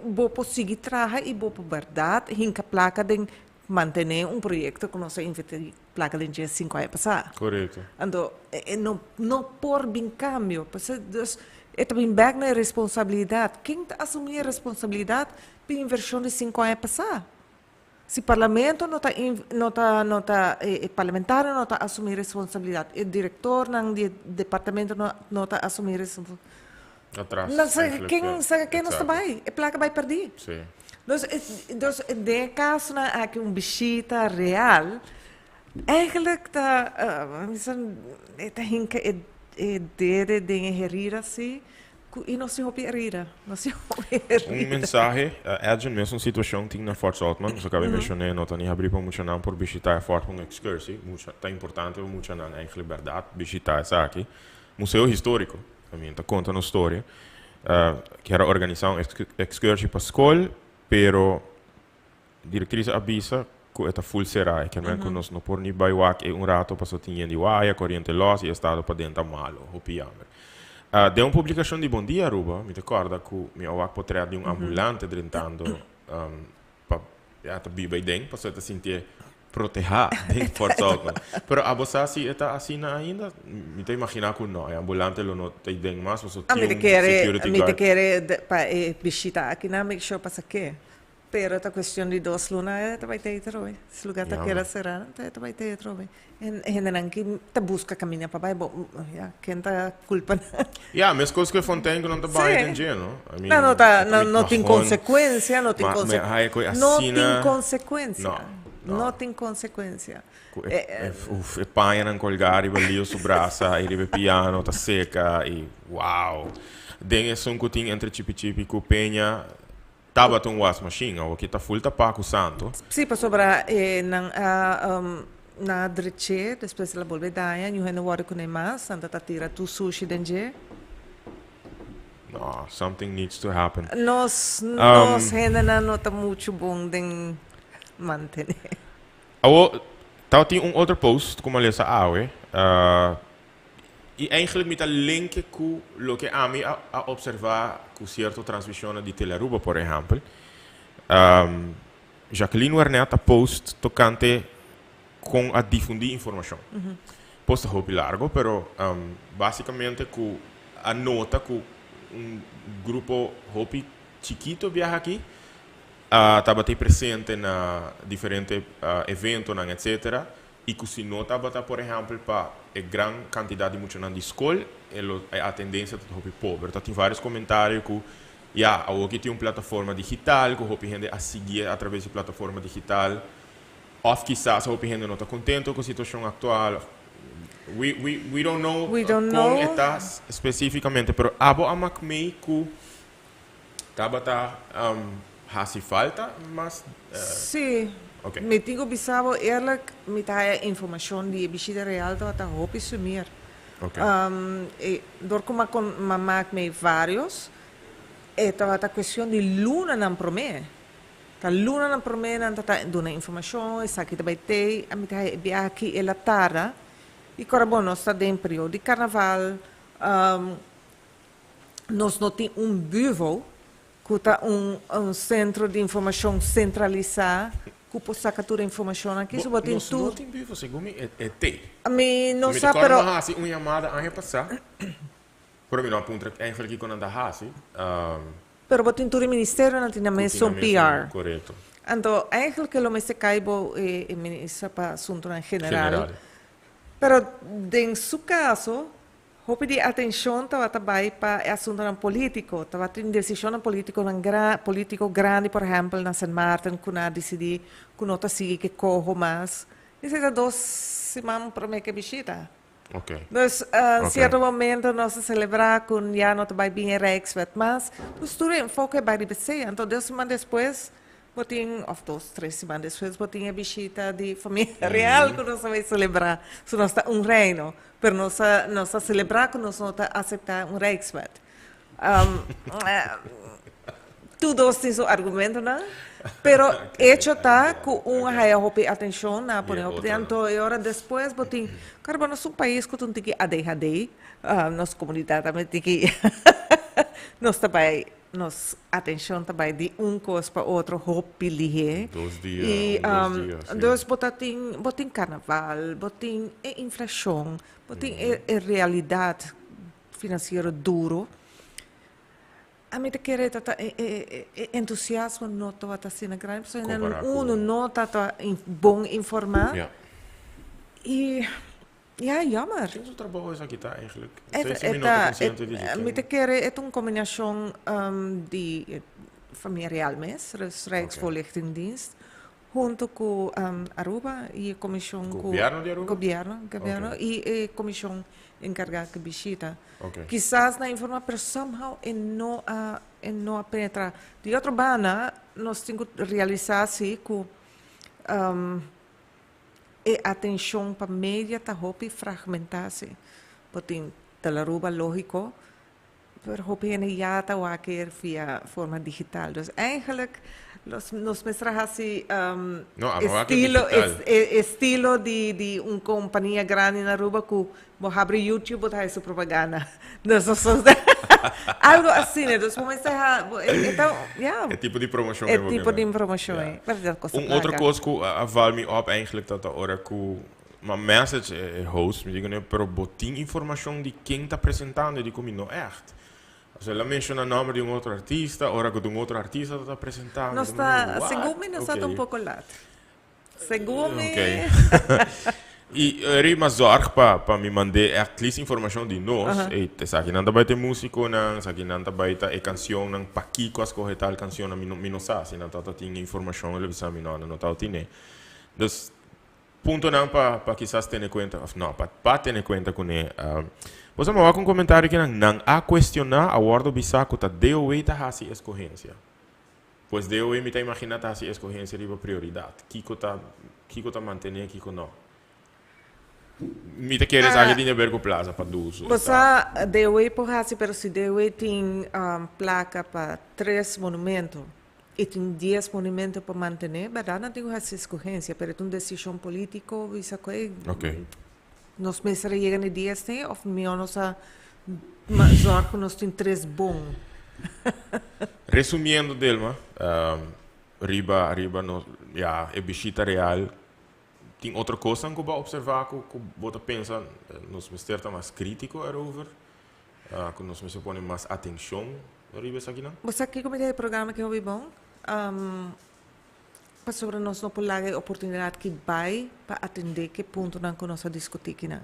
vou conseguir trabalhar e vou verdade hinca placa de manter projeto que nós inventamos placa de 5 anos passar. Correto. Então, não por bem cambio, porque é também back na responsabilidade. Quem assumir a responsabilidade pela inversão de 5 anos passar? Se o parlamento não está parlamentar não está assumir responsabilidade, o diretor do departamento não está assumir responsabilidade. Atrás. Quem não está bem, a placa vai perder. Sim. Então, de caso aqui bichita real, eigenlijk está hinka dere dingen herira assim. E não se houve herida. Mensagem, é mesmo situação tem na Fort Saltman, eu acabei mencionando, não tenho abrir para muito não por visitar a Fort uma excursão, tá importante muito não é verdade visitar essa aqui, museu histórico, também tá contando história, que era organizar uma excursão para escola, pero diretriz avisa que está full será, que nós não por nem baiuac e rato passou tinha de waia, corrente los e estado para dentro malo, hopiamer. De uma publicação de Bom Dia, Aruba, me recorda que meu avô poderia de ambulante drentando para viver bem, para se sentir proteger dentro Fort Saltman. Mas a você está assim ainda, me te imaginar que não, ambulante não tem bem mais, você tem security guard. Me quer para visitar aqui na make sure passa que. Pero esta questão de 2 lunas, vai ter trobe. Se lugar está queira será, vai ter trobe. Gente não que te busca caminhar para baixo, quem está culpa? Mas coisas que Fontaine não está bem entendendo. Não tem consequência, não tem consequência. Não tem consequência. E panha não colgar e valio su braço, e ribe piano, tá seca e uau. Den é só que tem entre chipi e penha. Tava um wash machine, ou que tá full tá com santo. Sim, para sobrar na dreche, depois ela volve daia, e o reno wari com mais, santa tá tira tu sushi dentro. No, something needs to happen. Nós rena não tá muito bom de manter. Então tem outro post, como eu disse, e eigenlijk met een link com lo que a mim a observar com certa transmissão de Teleruba, por exemplo. Jacqueline Wernet a post tocante com a difundir informação. Post é muito largo, pero basicamente com a nota que grupo muito chiquito viaja aqui, estava presente na diferentes eventos, etc. E que se nota, por exemplo, para a grande quantidade de muitos de escola, a tendência é muito pobre. Então, tem vários comentários que, aqui tem uma plataforma digital, que a gente a seguir através da plataforma digital, ou quizás a gente não está contente com a situação atual. We don't know como está especificamente, mas abo amak mei que hace falta, mas... Sim. Okay. Me digo bisabo eerlijk met haar informatie die beschiet real dat hoop is meer. Okay. Door como maak me vários, a questão de luna não promete. Ta luna não promete não tá dando informação, essa aqui também tem, a mim tá aqui ela tarde. E agora nós está em período de carnaval, nós não tem bureau, que tá centro de informação centralizado. Cupo sacatura informação aqui sobre tem tudo. Não tem vivo, segundo é te. A mim não sabe pero. Mas assim, uma chamada a repassar. Por mim não aponta eigenlijk que quando anda assim. Pero botin tudo ministério não tem na mesa PR. Correto. Então, eigenlijk que lo me se caibo e ministra para assunto em geral. Pero em seu caso, hope de atenção estava também para assunto político, estava tendo decisão político político grande, por exemplo, na San Martin, que não decidi que não está seguindo que corro mais. Isso é duas semanas para mim que visita. Okay. Então, em certo momento nós celebrar com já não está bem Rijkswet, mas o tudo enfoque vai de então 2 semanas depois botin, of 2, 3 semanas depois, botin a visita de família real que nós vamos celebrar. Se nós está reino, pero nós celebrar que nós não está aceitar Rijkswet. Tudo tem seu argumento, não? Pero hecho está que haya atenção na por então e hora depois botin, cara, nós um país que tem que ADHD, nossa comunidade também tem que nós também nos atenção também de coisa para outro hopi lihe. 2 dias. E dois botin carnaval, botin inflação, botin realidade financeira duro. A mim te querer entusiasmo não está sendo grande, porque não está bom informar. E jammer. Quem trabalho isso aqui está eigenlijk? Me te querer é uma combinação de família real mesmo, Rijksvoorlichtingsdienst, junto com Aruba e a comissão com governo e a comissão encargada de visita. Quizás na informação, pero somehow não penetrar. De outra banda, nós temos que realizar assim que a atenção para a mídia está muito fragmentada. Porque Teleruba, lógico, mas já está via forma digital. Então, eigenlijk, nós mostramos assim, estilo de uma companhia grande na Aruba que abre YouTube e faz sua propaganda. Algo assim, né? Então, é tipo de promoção. É tipo de promoção. Outra coisa que vale me op eigenlijk dat a hora que uma message host, me diga, pero botin informação de quem está apresentando e de como não é. Se ela menciona o nome de outro artista, ora que outro artista está apresentando. Não está, segundo me, não está um pouco lá. Segundo me. E eu me zorg para me mandar aquelas informação de nós. E aqui não vai ter músico, não, aqui não vai ter canção, não para que as corre tal canção, não não sabe, não está tendo informação, ele vai não está tendo. Então, ponto não para quizás ter em conta, não, para ter em conta com ele. Você me vai com um comentário que não há questionar a ordem bisaco tá deu e tá assim escorrência. Pois deu e me tá imaginar tá assim escorrência de prioridade. Kiko tá manter, Kiko não. Me te queres a gente ver com plaza para uso. Você deu e por assim, pero se deu e tem placa para 3 monumentos. tem 10 monumentos para manter, mas não tem essa escolha, pero é uma decisão política, isso que nós mesmos chegamos a 10, ou menos a zorg que nós temos 3 bom. Resumindo, Delma, riba no, é bichita real. Tem outra coisa que eu vou observar, que eu penso, nós estamos mais críticos over, que nós me põe mais atenção, riba isso aqui não? Você aqui como é o programa que eu vi bom, para sobre nós não pode a oportunidade que vai para atender que ponto não que nós a discutir aqui não.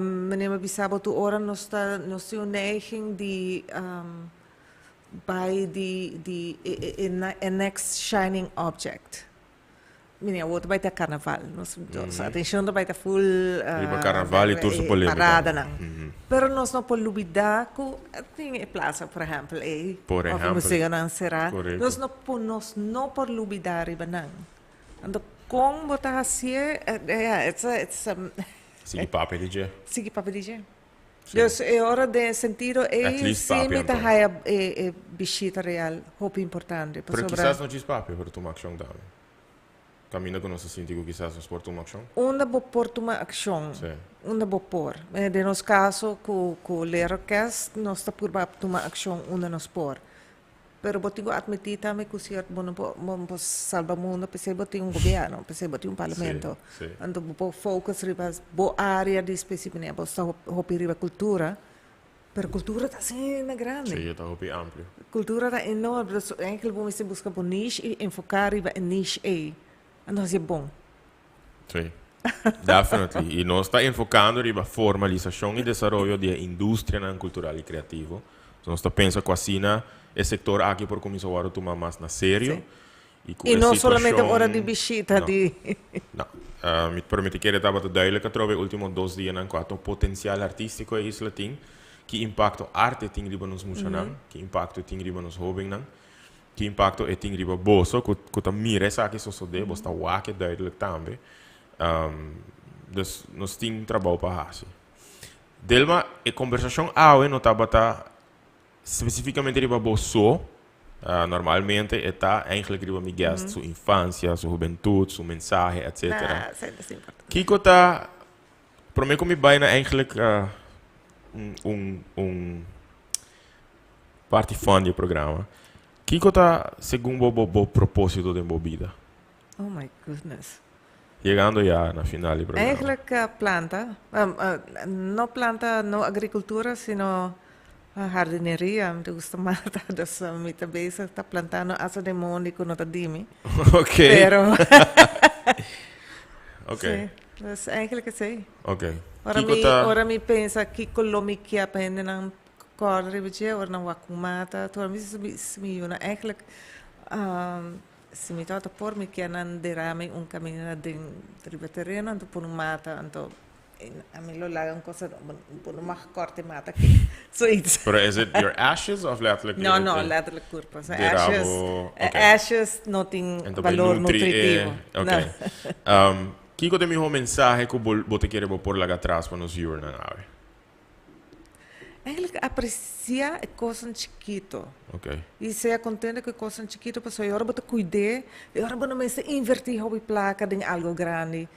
Meneer Bissabo, tu ora nós temos neiging de by the next shining object. Meneer, wat bij de carnaval. Atenção bij de full carnaval e turso polêmica. Parada não. Pero nós não podemos olvidar que tem plaza, por exemplo, por exemplo, museu não será. Nós não podemos olvidar riba não. Então, como botar assim, Sige papelije. Sige papelije. Dus é hora de sentido sempre tá é bichita real, roupa importante. Pero quizás não diz papel para tomar ação também. Caminha com nosso sentido quizás nos por tomar ação. Onde vou por tomar ação? Onde vou por? De nos caso com o lerocast nós está por tomar ação onde nos por. Pero vou ter que admitir também que o senhor não salva o mundo, porque vou ter governo, porque vou ter parlamento. Então vou focar riba boa área de específica, vou estar hopi riba cultura. Pero cultura está assim na grande. Sim, está hopi amplo. Cultura está enorme, eigenlijk vamos buscar por niche e enfocar riba em niche aí. Então é bom. Sim. Definitely. E nós está enfocando riba formalização e desenvolvimento de indústria cultural e criativo. Nós está pensando quase na o setor aqui por começar a tomar mais na sério. E não somente hora de bichita. Não. Me permite que eu estava duidelijk trouxe os últimos 2 dias na quanto o potencial artístico é isso tem, que impacto arte tem riba nos museus, que impacto tem riba nos hobbies, que impacto tem riba bolso, que tá mira essa aqui só de, bosta waque duidelijk também. Dus nós tem trabalho para fazer. Delma, a conversação não estava specificamente riba bolso, normalmente está eigenlijk riba mi guest, sua infância, sua juventude, sua mensagem, etc. Kiko está, para mim como vai na eigenlijk parte fã do programa. Kiko está segundo o propósito da vida. Oh my goodness. Chegando já na final do programa. Eigenlijk planta, não agricultura, sino jardineria, me gusta mais, dus me está bezig, está plantando asa de mônico no tadimi. Ok. Pero, ok. Sim, dus eigenlijk sim. Ok. Ora me pensa que colomicia pende ng corribje, ora ng wakumata, ora mi yun, eigenlijk, se me toca por me que nan derame caminho de terreno, então por mata, então a mim lo lagan coisa por uma corte mata aqui. Zoiets. But is it your ashes of letterlijk? No, letterlijk corpo. Ashes não tem valor nutritivo. Ok. Kiko tem um mensagem que você quer pôr lá atrás para nos viewers na nave? Eigenlijk apreciar coisas chiquito. Ok. E ser contente com coisas chiquito, porque eu vou cuidar, eu vou não investir hobby placa em algo grande.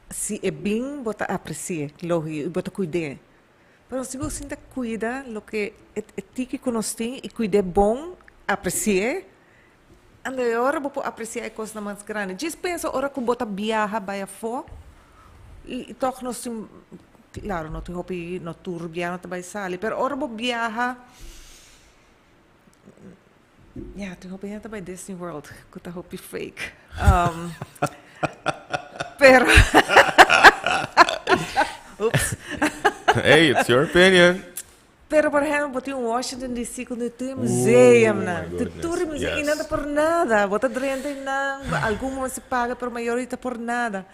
Se é bem, você aprecia, lógico, você cuida. Mas se você ainda cuida, o que é que nós temos, e cuida bom, aprecia, and agora você apreciar a coisa mais grande. Diz pensa, hora que você viaja, vai fora, e toch nós temos, claro, não tem hobby, não tour, viaja, não vai sair, mas hora você viaja, tem hobby, não vai Disney World, que tá hobby fake. Pero oops. Hey, it's your opinion. Pero por exemplo, tem Washington DC quando tem museu, né? Tem museu e nada por nada. Bota drente não, alguma se paga, pero maioria por nada.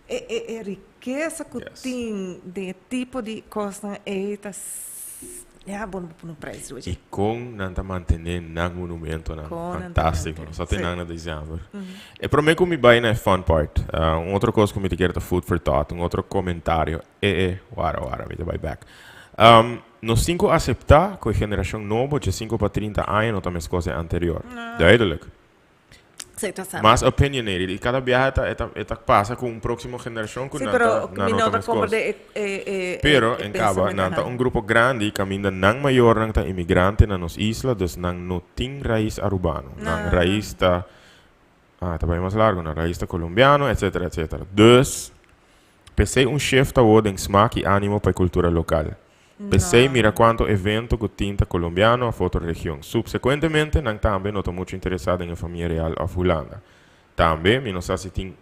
É riqueza que tem de tipo de coisa bom no preço. E com nanta manter na monumento na fantástico, só tem nada de dezembro. E para mim como vai na fun part. Outra coisa que me quero food for thought, outro comentário. Wara, me vai back. Nos 5 acceptar que a geração nova de 5 para 30 anos não tem as coisas anterior. Duidelijk. Mas opinionated. E cada viagem passa com uma próxima geração que não tem as coisas. Pero, em Caba, não tem um grupo grande que ainda não maior não tem imigrante na nossa isla, dus não tem raiz arubano. Não raiz está... tá bem mais largo, na raiz está colombiano, etc, etc. Dus, pensei chef tá em smaak e ânimo para a cultura local. Pensei, mira quanto evento que tinta colombiano a outra região. Subsequentemente, não também não estou muito interessado em a família real of Holanda. Também, não sei se tem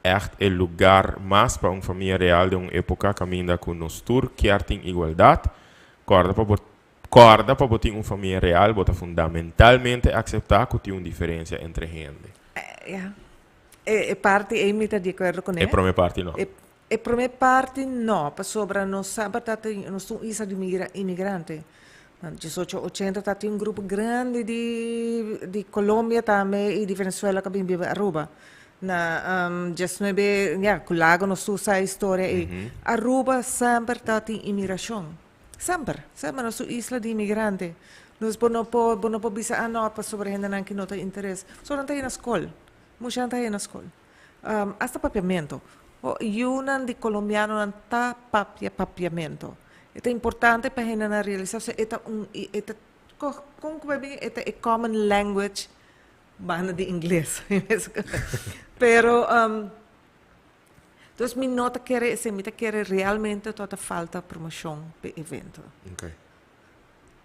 echt o lugar mais para uma família real de uma época que ainda com nos tour que tem igualdade. Corda para botar uma família real, bota fundamentalmente aceitar que tem uma diferença entre gente. E parte é me de acordo com ele? E para minha parte não. E per me parte no, per sopra non sempre non sono isa di immigranti. Ci sono 80 stati un gruppo grande di Colombia e di Venezuela che vive a Aruba. Just maybe, con lago non so sai storia e Aruba sempre stati immigrazione. Sempre non sono isla di immigranti. Non può bisa no, per sopra gente anche non ha interesse. Sono andati in scuola. Molti andati in scuola. Hasta papiamento. Yunan di colombiano non ta papiamento. È importante per gente realizzare comunque è common language bana di inglese. Pero dus mi nota che se mi chiede realmente tutta falta promozione per evento. Ok.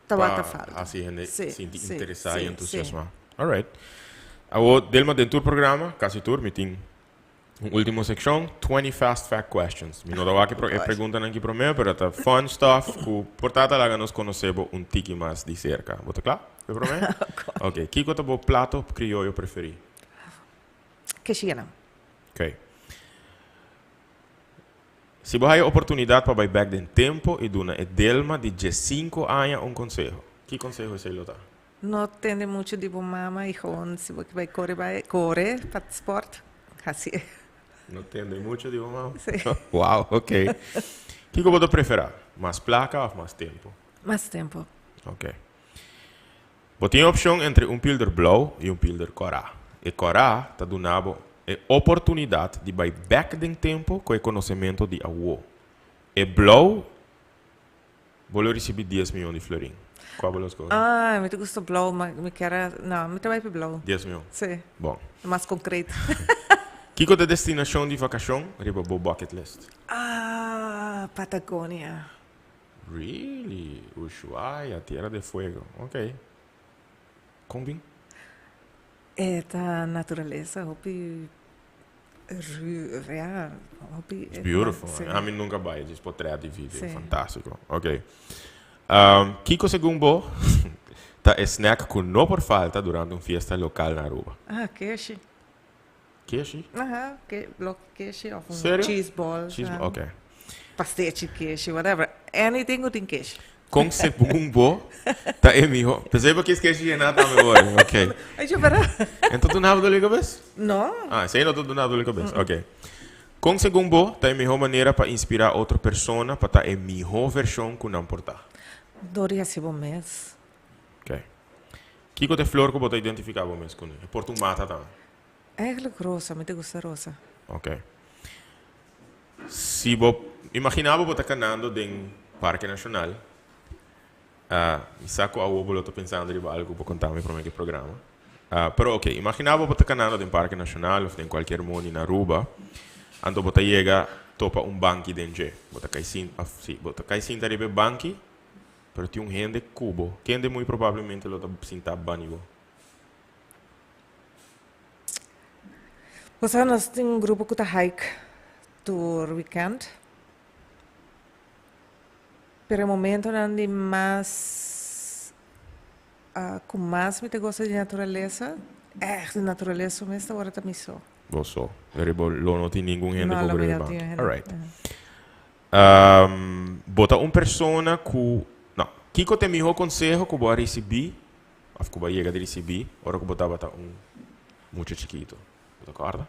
Tawata falta. Assim gente senti interessati e entusiasmati. All right. Avo del tour programma, quasi tour meeting. Última seção, 20 fast fact questions. Mi não dá que perguntam aqui para mim, mas é fun stuff que portata lá nos conhecemos tiki mais de cerca. Bota claro? Para mim? Ok. Que é o teu prato crioulo preferido? Queixiana. Ok. Se você tem a oportunidade para ir back em tempo e dar a Delma de 5 anos conselho, que conselho você lhe dá? Não tem muito de mama e gewoon, se você vai correr para esporte, assim. Não entende muito de uma? Sim. Uau, ok. O que você prefere? Mais placa ou mais tempo? Mais tempo. Ok. Você tem a opção entre pilder blauw e pilder corá. E corá está dando a oportunidade de ir back em tempo com o conhecimento de avô. E blauw, vou receber 10 milhões de florim. Qual é a escolha? Me gusta blauw, mas me quero... Não, me vai para blauw. 10 milhões? Sim. Bom. Mais concreto. Que é a destinação de vacação? Riba bo bucket list. Patagônia. Really? Ushuaia, Tierra de Fuego. Ok. Combin? É a natureza, hopi real, hopi. It's beautiful. A mim nunca vai, diz potreia de vida, fantástico. Ok. Que você gumbo? Tá snack que não por falta durante uma festa local na rua. Queixe. Queixe? Bloco queixe, ou cheese ball. Ok. Pastel de queixe, whatever. Anything with queixe. Com se bumbo, tá mijo. Perceba que queixe é nada melhor, ok. Aí eu verá. Então tu não do cabeça? Não. Sei não tu não do cabeça. Ok. Com se gumbo, tá a melhor maneira para inspirar outra pessoa para tá a melhor versão que não portar. Doria se bom mês. Ok. Que é flor que você identificar bom mês com ele? Porta um mata também. Eigenlijk rosa, me gusta rosa. Ok. Se você imaginava você caminhando em Parque Nacional, saco a ovo, estou pensando em algo para contar-me para o programa. Pero ok, imaginava você caminhando em Parque Nacional ou em qualquer mundo na Aruba, então você chega, topa banco dentro. Você cai cinta de banco, pero tem gente cubo, que muito provavelmente lo está sentado banido. Nós temos grupo que está hike tour weekend. Pero momento onde mais com mais me gosta de natureza, de natureza mesmo agora também só. Você, não tem nenhum gente que cobre o banco. Alright. Bota uma pessoa que não, que tem melhor conselho que você receber, ou que você chega a receber, hora que você bota muito chiquito. Você acorda?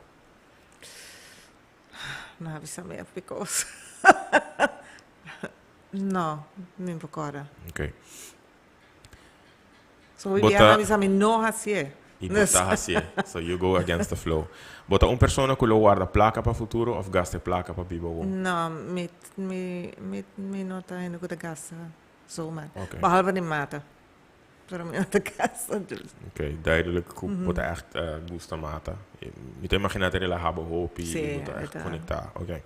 Não, isso é meio picoso. No, mi ricordo. Ok. So, we have no hasie. E botar assim. So you go against the flow. Bota uma pessoa que lo guarda placa para futuro ou gaste placa para bibo? No, mi nota ainda que gasta zomaar. Okay. Behalve de mata. Pero mi nota gasta. Oké, duidelijk. Bota echt gusta mata. Je te imaginate dat je habo hopi. Sí, bota echt conectar. Oké.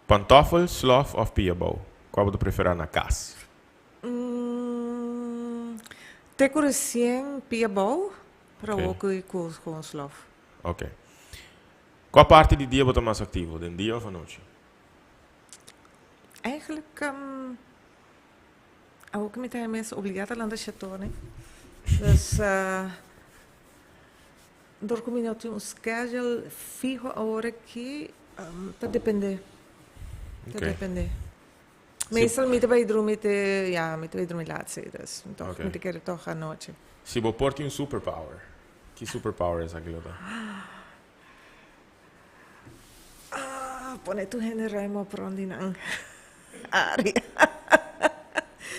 Pantoffel, slof of piabou? Qual você prefere na casa? Teco recém piabou, para o que com slof. Ok. Qual parte do dia você mais ativo? Do dia ou à noite? Eigenlijk, ook met hij mensen obligato aan de chateau, né? Dus, door como eu tenho schedule fijo a hora que, tá depender. Tá depender. Meestal met wij dromen laat zijn, dus toch moet ik er toch aan noche. Se você porta superpower, que superpower é aquilo? Pone tu general por onde não. Área.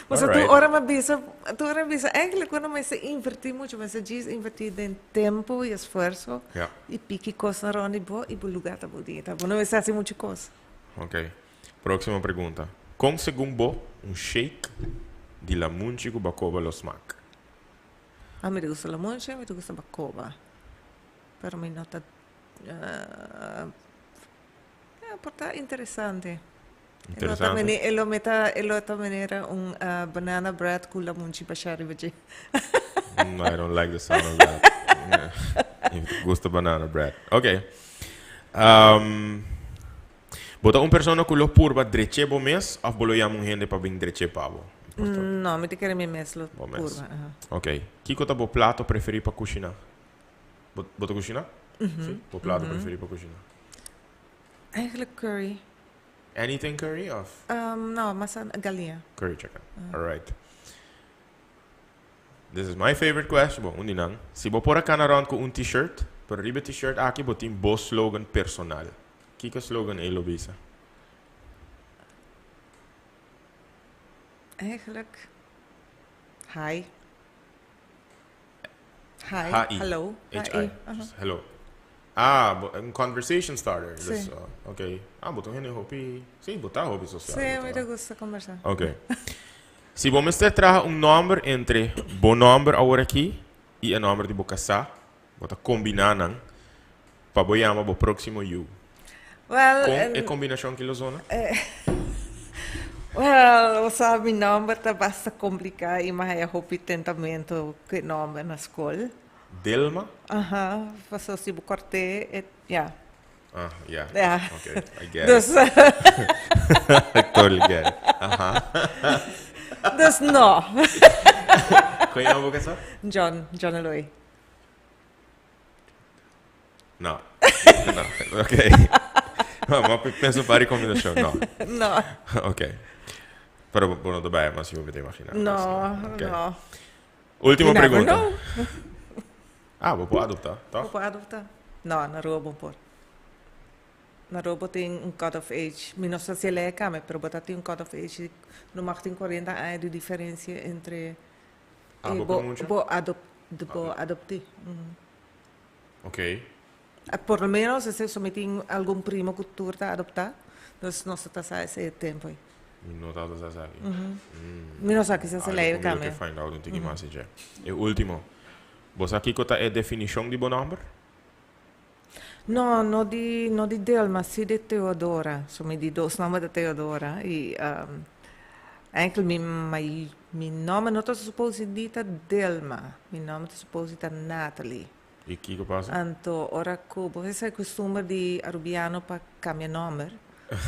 Mas tu ora bisa, eigenlijk quando mais se invertir muito, mas se diz invertir em tempo e esforço, e pique coisa na ronda e bo lugar tá bonita, não vai ser muita coisa. Ok. Próxima pergunta. Como segundo shake de lamunchi com bacoba los mac? A mim me gusta lamunchi, a mim me gusta bacoba. Pero me nota porta interessante. Interessante. Elo meta maneira banana bread com lamunchi bashari baji. No, I don't like the sound of that. Gusta banana bread. Ok. Bota uma pessoa que lo purba dreche bo mes of bolo yam gente para bem dreche pavo? No, me te quero me mes lo purba. Ok. Kiko tá bo prato preferi para cozinhar? Bota cozinhar? Sim. Bo prato preferi para cozinhar? Eigenlijk curry. Anything curry of? No, mas galinha. Curry chicken. Alright. This is my favorite question. Bom, undinang. Si bo pora canaron com t-shirt, por riba t-shirt aqui botin bo slogan personal. Kika slogan é lobisa? Eigenlijk. Hi. Hello. Hi. Hello. Conversation starter. Sí. Dus, ok. Botou gente hobby. Sim, botar hobby social. Sim, me gusta conversar. Ok. Se vamos trazer número entre bom número agora aqui e o número de bocaçá, bota combinar para boiar o próximo you. Well, é combinação que lo zona? Well, sabe, meu nome tá bastante complicado, mas eu hobby tentamento que nome na escola. Delma? Passou se corte, yeah. Yeah. Okay, I get dus, it. I totally get it. Dus no. Qual é o nome só? John Eloy. No. Ok. Ma penso pari combinação, no. No. Ok. Però buono dov'è, ma si può immaginare. No. Ultima pergunta. Vou adoptar, tá? Vou adoptar. Não, na rua bom por. Na rua tem cut of age. Não sei se ele é cama, mas tem cut of age. No mag tem 40 anos de diferença entre bo adoptar. Ok. Por lo menos se sometem algum primo que tu está adoptar, nós está sai esse tempo aí. Não está a saber. Não sei se ele é cama. Eu quero find out que mais é. E último. Você aqui qual é a definição de bom número? No di Delma, sì di Teodora. Sono di dos nomi di Teodora. E anche mi nome non è supposito Delma. Mi nome è supposito Natalie. E che passa? Anto, ora cubo. Esse è il costume di Arubiano per cambiare nome.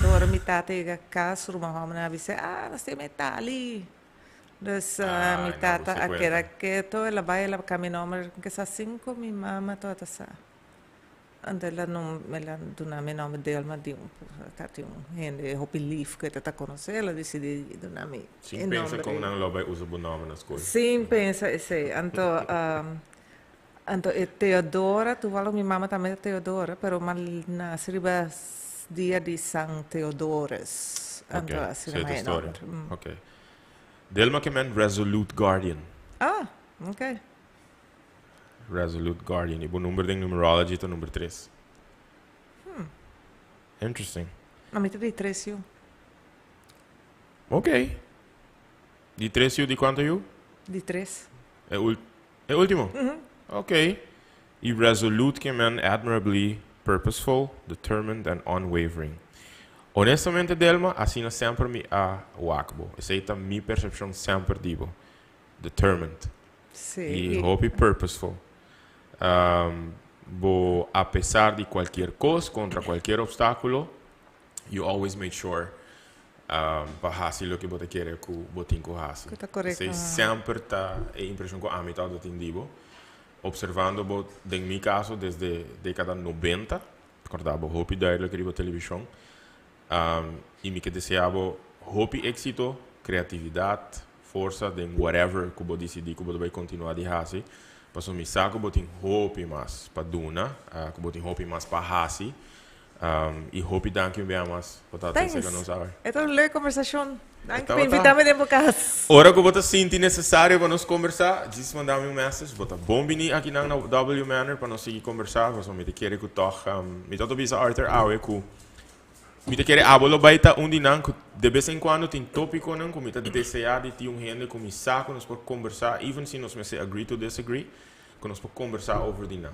Ora mi tate a casa, rumah homem avise, nós temos Natalie. Dus mi tata akira keto ela vai ela caminhar que sa 5 mi mama toda sa anda ela não ela dona me nome dela mas de cati gente hopi lief que tá conhecer ela decidi dona me sim pensa como não lo vai usar o nome na escola sim pensa esse anto Teodora tu falo mi mama também Teodora pero mal na seriba dia de San Teodores. Ok, sei a storia. Ok. Delma che men Resolute Guardian. Ah, ok. Resolute Guardian. Ibo number ding numerology to number 3. Interesting. A mí te di 3 io. Ok. Di 3 io di quanto io? Di 3. È ultimo? Ok. I resolute che men admirably purposeful, determined and unwavering. Honestamente, Delma, assim sempre mi a wakbo. Essa é a minha percepção sempre digo. Determined. Sì. E hope purposeful. Bo, apesar de qualquer coisa, contra qualquer obstáculo, you always make sure para fazer o que você quer que você faça. Está correto. Você sempre está a impressão que a mitad do tempo, observando, em meu caso, desde a década 90, recordava, hope duidelijk na televisão, e me que desejava hope êxito, criatividade, força, de whatever que você decidir que você vai continuar a fazer. Passo mi sa que botin hope mas pa duna, que botin hope mas pa hasi, e hope danke bem mas para ter que não sabe. Esta é uma conversação. Danke por invitar-me de casa. Ora que você sente necessário para nós conversar, diz mandar-me message, bota bom vir aqui na W Manor para nós seguir conversar, mas me te querer que toca, me tô bisa Arthur Awe que me te querer abolo baita dinan que de vez em quando tem tópico não, como me te desejar de ter gente como saco nós por conversar, even se nós me se agree to disagree, que nós por conversar over dinan.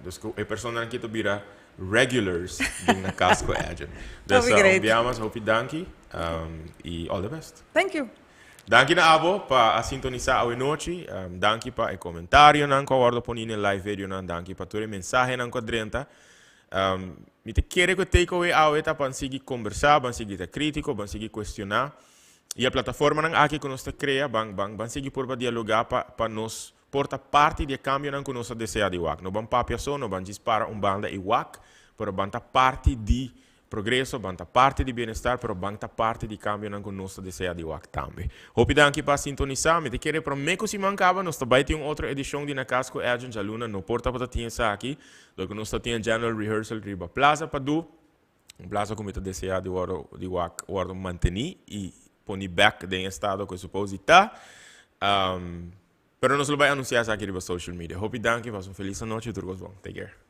Dus a pessoa que to vira regulars na Casco Agent. Dus enviamos hope danke e all the best. Thank you. Danke na abo para sintonizar a noite. Danke para o comentário não que eu poni no live video não. Danke para todo o mensagem não que adrenta. Me te quero que take away a para seguir conversar, para seguir crítico, para seguir questionar. E a plataforma não aqui que nós te cria, para seguir por dialogar para nós porta parte do cambio não que nós deseja de WAC. Não vamos papia só, não vamos disparar banda e WAC, para banta parte de progresso, banta parte de bem-estar, para banta parte de cambio não que nós deseja de WAC também. Hope danke para sintonizar. Me te quero para me que se mancava, nós também temos outra edição de na Casco Agent Jaluna, no porta para ter essa aqui, do que nós temos general rehearsal riba plaza para do, plaza como te deseja de WAC, o mantenir e pôr back em estado que supose está. Pero nos lo vai anunciar aqui no social media. Hope danke, faça feliz noite e tudo bom. Take care.